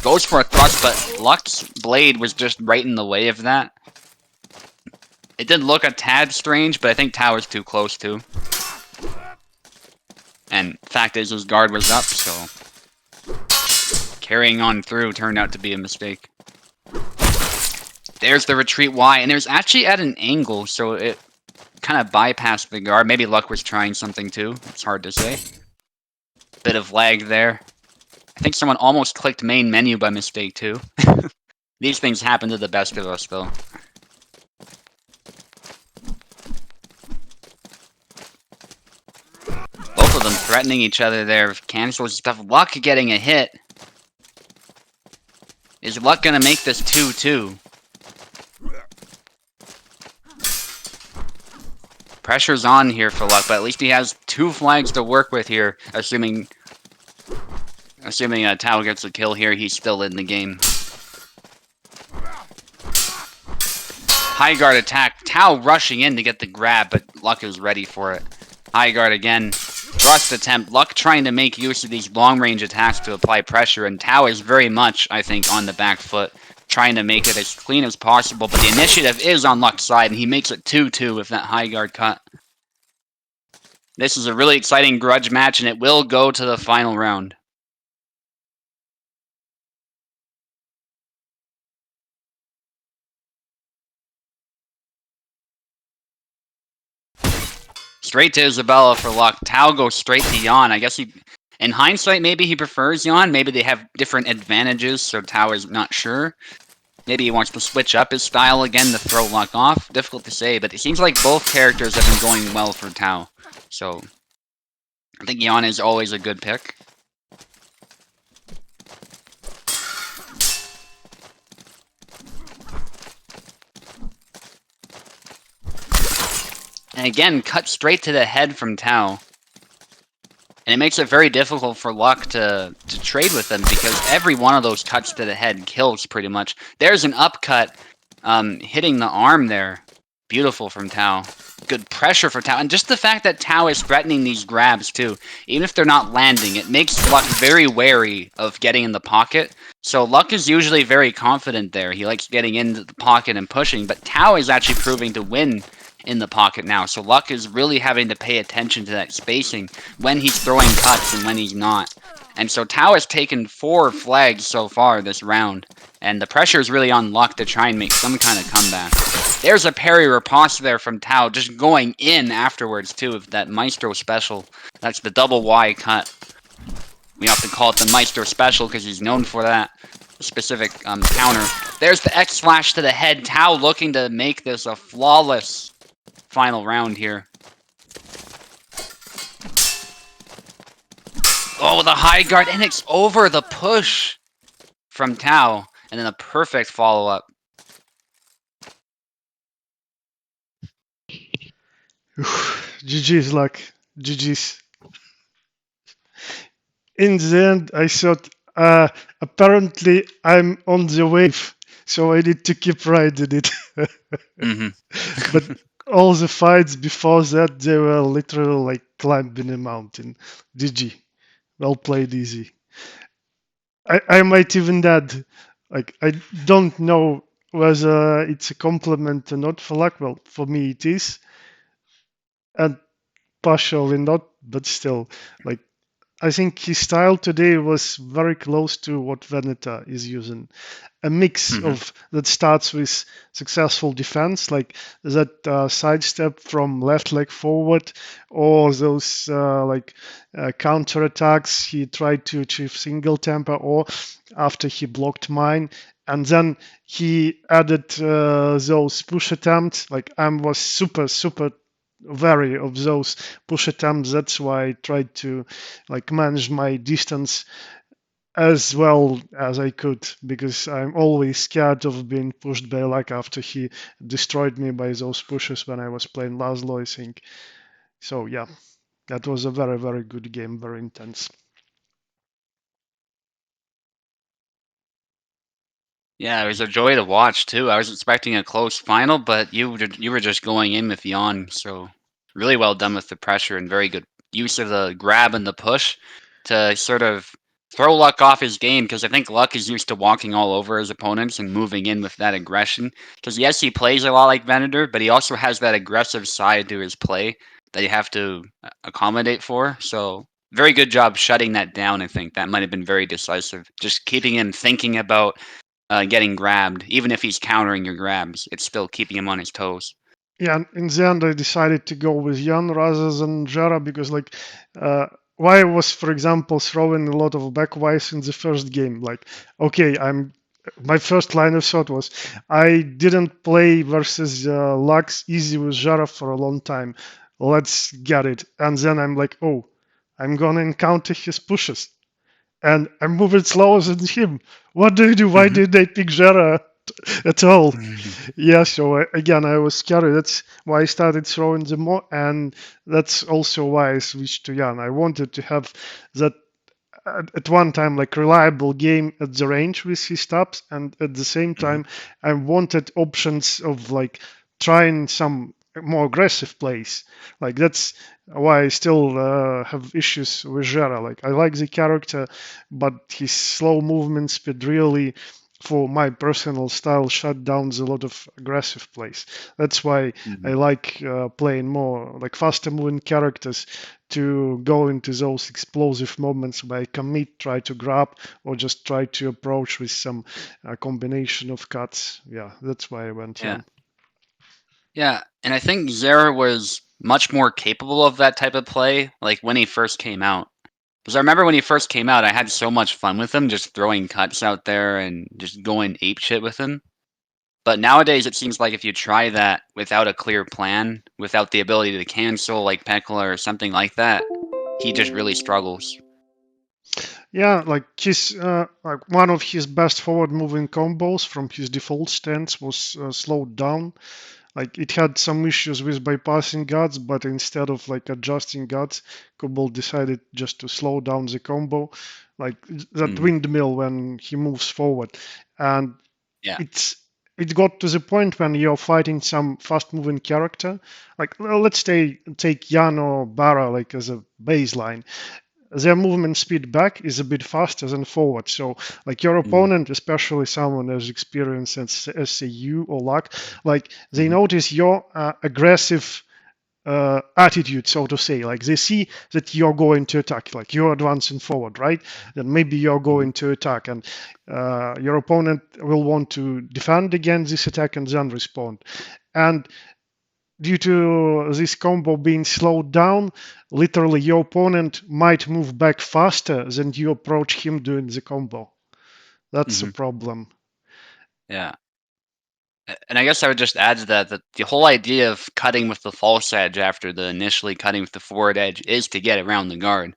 Goes for a thrust, but Luck's blade was just right in the way of that. It did look a tad strange, but I think Tao was too close to. And fact is, his guard was up, so carrying on through turned out to be a mistake. There's the retreat Y, and it was actually at an angle, so it kind of bypassed the guard. Maybe Luck was trying something too. It's hard to say. Bit of lag there. I think someone almost clicked main menu by mistake too. These things happen to the best of us, though. Both of them threatening each other there with cancels and stuff. Luck getting a hit. Is Luck gonna make this 2-2? Pressure's on here for Luck, but at least he has 2 flags to work with here, assuming Tao gets a kill here, he's still in the game. High guard attack, Tao rushing in to get the grab, but Luck is ready for it. High guard again, thrust attempt, Luck trying to make use of these long range attacks to apply pressure, and Tao is very much, I think, on the back foot, trying to make it as clean as possible, but the initiative is on Luck's side, and he makes it 2-2 with that high guard cut. This is a really exciting grudge match, and it will go to the final round. Straight to Isabella for Luck. Tao goes straight to Yan. I guess in hindsight, maybe he prefers Yan. Maybe they have different advantages, so Tao is not sure. Maybe he wants to switch up his style again to throw Luck off. Difficult to say, but it seems like both characters have been going well for Tao. So I think Yan is always a good pick. And again, cut straight to the head from Tao. And it makes it very difficult for Luck to trade with them, because every one of those cuts to the head kills pretty much. There's an upcut hitting the arm there. Beautiful from Tao. Good pressure for Tao. And just the fact that Tao is threatening these grabs too, even if they're not landing, it makes Luck very wary of getting in the pocket. So Luck is usually very confident there. He likes getting into the pocket and pushing, but Tao is actually proving to win in the pocket now. So Luck is really having to pay attention to that spacing when he's throwing cuts and when he's not. And so Tao has taken 4 flags so far this round, and the pressure is really on Luck to try and make some kind of comeback. There's a parry riposte there from Tao, just going in afterwards too with that Maestro special. That's the double Y cut. We often call it the Maestro special because he's known for that. specific counter. There's the X slash to the head. Tao looking to make this a flawless final round here. Oh, the high guard, and it's over the push from Tao, and then a perfect follow-up. GG's luck. GG's. In the end, I thought, apparently I'm on the wave, so I need to keep riding it. But all the fights before that, they were literally like climbing a mountain. GG. Well played, easy. I might even add, like, I don't know whether it's a compliment or not for luck. Well, for me it is, and partially not, but still, like, I think his style today was very close to what Veneta is using. A mix of that starts with successful defense, like that sidestep from left leg forward, or those counter attacks. He tried to achieve single temper, or after he blocked mine, and then he added those push attempts. Like I was super wary of those push attempts. That's why I tried to like manage my distance as well as I could, because I'm always scared of being pushed by luck after he destroyed me by those pushes when I was playing Laszlo, I think. So yeah, that was a very good game, very intense. Yeah, it was a joy to watch too. I was expecting a close final, but you were just going in with Jan, so really well done with the pressure and very good use of the grab and the push to sort of throw Luck off his game, because I think Luck is used to walking all over his opponents and moving in with that aggression. Because yes, he plays a lot like Venator, but he also has that aggressive side to his play that you have to accommodate for. So very good job shutting that down. I think that might have been very decisive. Just keeping him thinking about getting grabbed, even if he's countering your grabs, it's still keeping him on his toes. Yeah, in the end, I decided to go with Jan rather than Jara because, like, why I was, for example, throwing a lot of back wise in the first game. Like, okay, my first line of thought was I didn't play versus Lux easy with Jara for a long time. Let's get it. And then I'm like, oh, I'm gonna encounter his pushes. And I'm moving slower than him. What do you do? Why did they pick Jara at all? Yeah, so again, I was scared. That's why I started throwing them more, and that's also why I switched to Jan. I wanted to have that at one time like reliable game at the range with his stops, and at the same time, I wanted options of like trying some more aggressive plays. Like that's why I still have issues with Jera. Like I like the character, but his slow movement speed really for my personal style shut down a lot of aggressive plays. That's why I like playing more like faster moving characters to go into those explosive moments where I commit, try to grab, or just try to approach with some combination of cuts. Yeah, that's why I went Yeah, Jan. yeah, and I think Zera was much more capable of that type of play, like when he first came out. Because I remember when he first came out, I had so much fun with him, just throwing cuts out there and just going ape shit with him. But nowadays, it seems like if you try that without a clear plan, without the ability to cancel like Pekla or something like that, he just really struggles. Yeah, like his like one of his best forward moving combos from his default stance was slowed down. Like it had some issues with bypassing guards, but instead of like adjusting guards, Kubel decided just to slow down the combo, like that Mm, windmill when he moves forward, and yeah. it's it got to the point when you're fighting some fast moving character, like well, let's say take Jan or Bara like as a baseline. Their movement speed back is a bit faster than forward. So, like your Mm, opponent, especially someone as experienced as say you or luck, like they mhm, notice your aggressive attitude, so to say. Like they see that you're going to attack, like you're advancing forward, right? Then maybe you're mhm. going to attack, and your opponent will want to defend against this attack and then respond. And due to this combo being slowed down, literally your opponent might move back faster than you approach him doing the combo. That's a Hmm. problem. Yeah. And I guess I would just add to that that the whole idea of cutting with the false edge after the initially cutting with the forward edge is to get around the guard.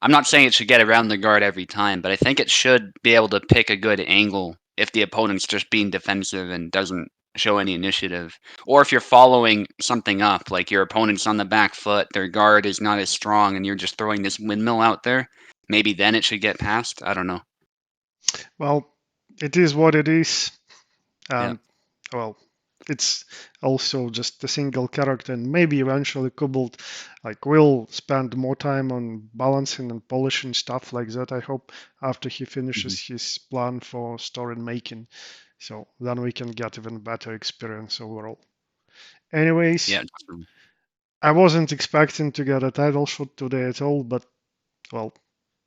I'm not saying it should get around the guard every time, but I think it should be able to pick a good angle if the opponent's just being defensive and doesn't show any initiative. Or if you're following something up, like your opponent's on the back foot, their guard is not as strong, and you're just throwing this windmill out there, maybe then it should get past. I don't know. Well, it is what it is, Yeah. and well, it's also just a single character, and maybe eventually Cobalt like will spend more time on balancing and polishing stuff like that. I hope after he Hmm. finishes his plan for story making, so then we can get even better experience overall. Anyways, Yeah. True. I wasn't expecting to get a title shot today at all, but well,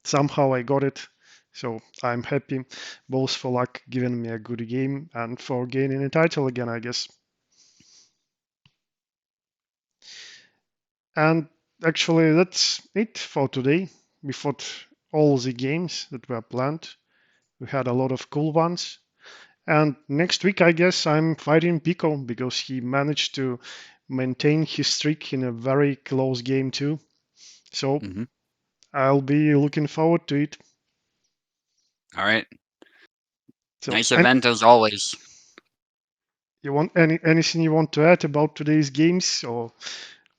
somehow I got it. So I'm happy, both for luck giving me a good game and for gaining a title again, I guess. And actually, that's it for today. We fought all the games that were planned. We had a lot of cool ones. And next week, I guess I'm fighting Pico because he managed to maintain his streak in a very close game, too. So Hmm. I'll be looking forward to it. All right. So, Nice and event as always. you want anything you want to add about today's games or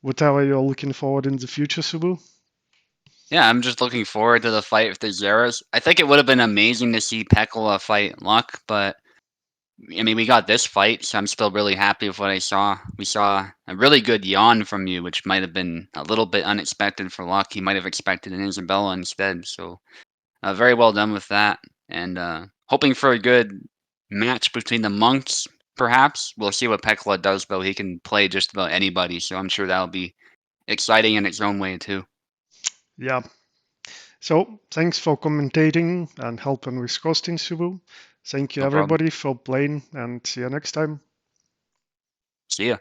whatever you're looking forward in the future, Subu? Yeah, I'm just looking forward to the fight with the Zeros. I think it would have been amazing to see Pekala fight Luck, but I mean, we got this fight, so I'm still really happy with what I saw. We saw a really good yawn from you, which might have been a little bit unexpected for Luck. He might have expected an Isabella instead, so very well done with that. And hoping for a good match between the monks, perhaps. We'll see what Pekla does, though. He can play just about anybody, so I'm sure that'll be exciting in its own way, too. Yeah. So thanks for commentating and helping with hosting, Subu. Thank you No problem. everybody for playing and see you next time. See ya.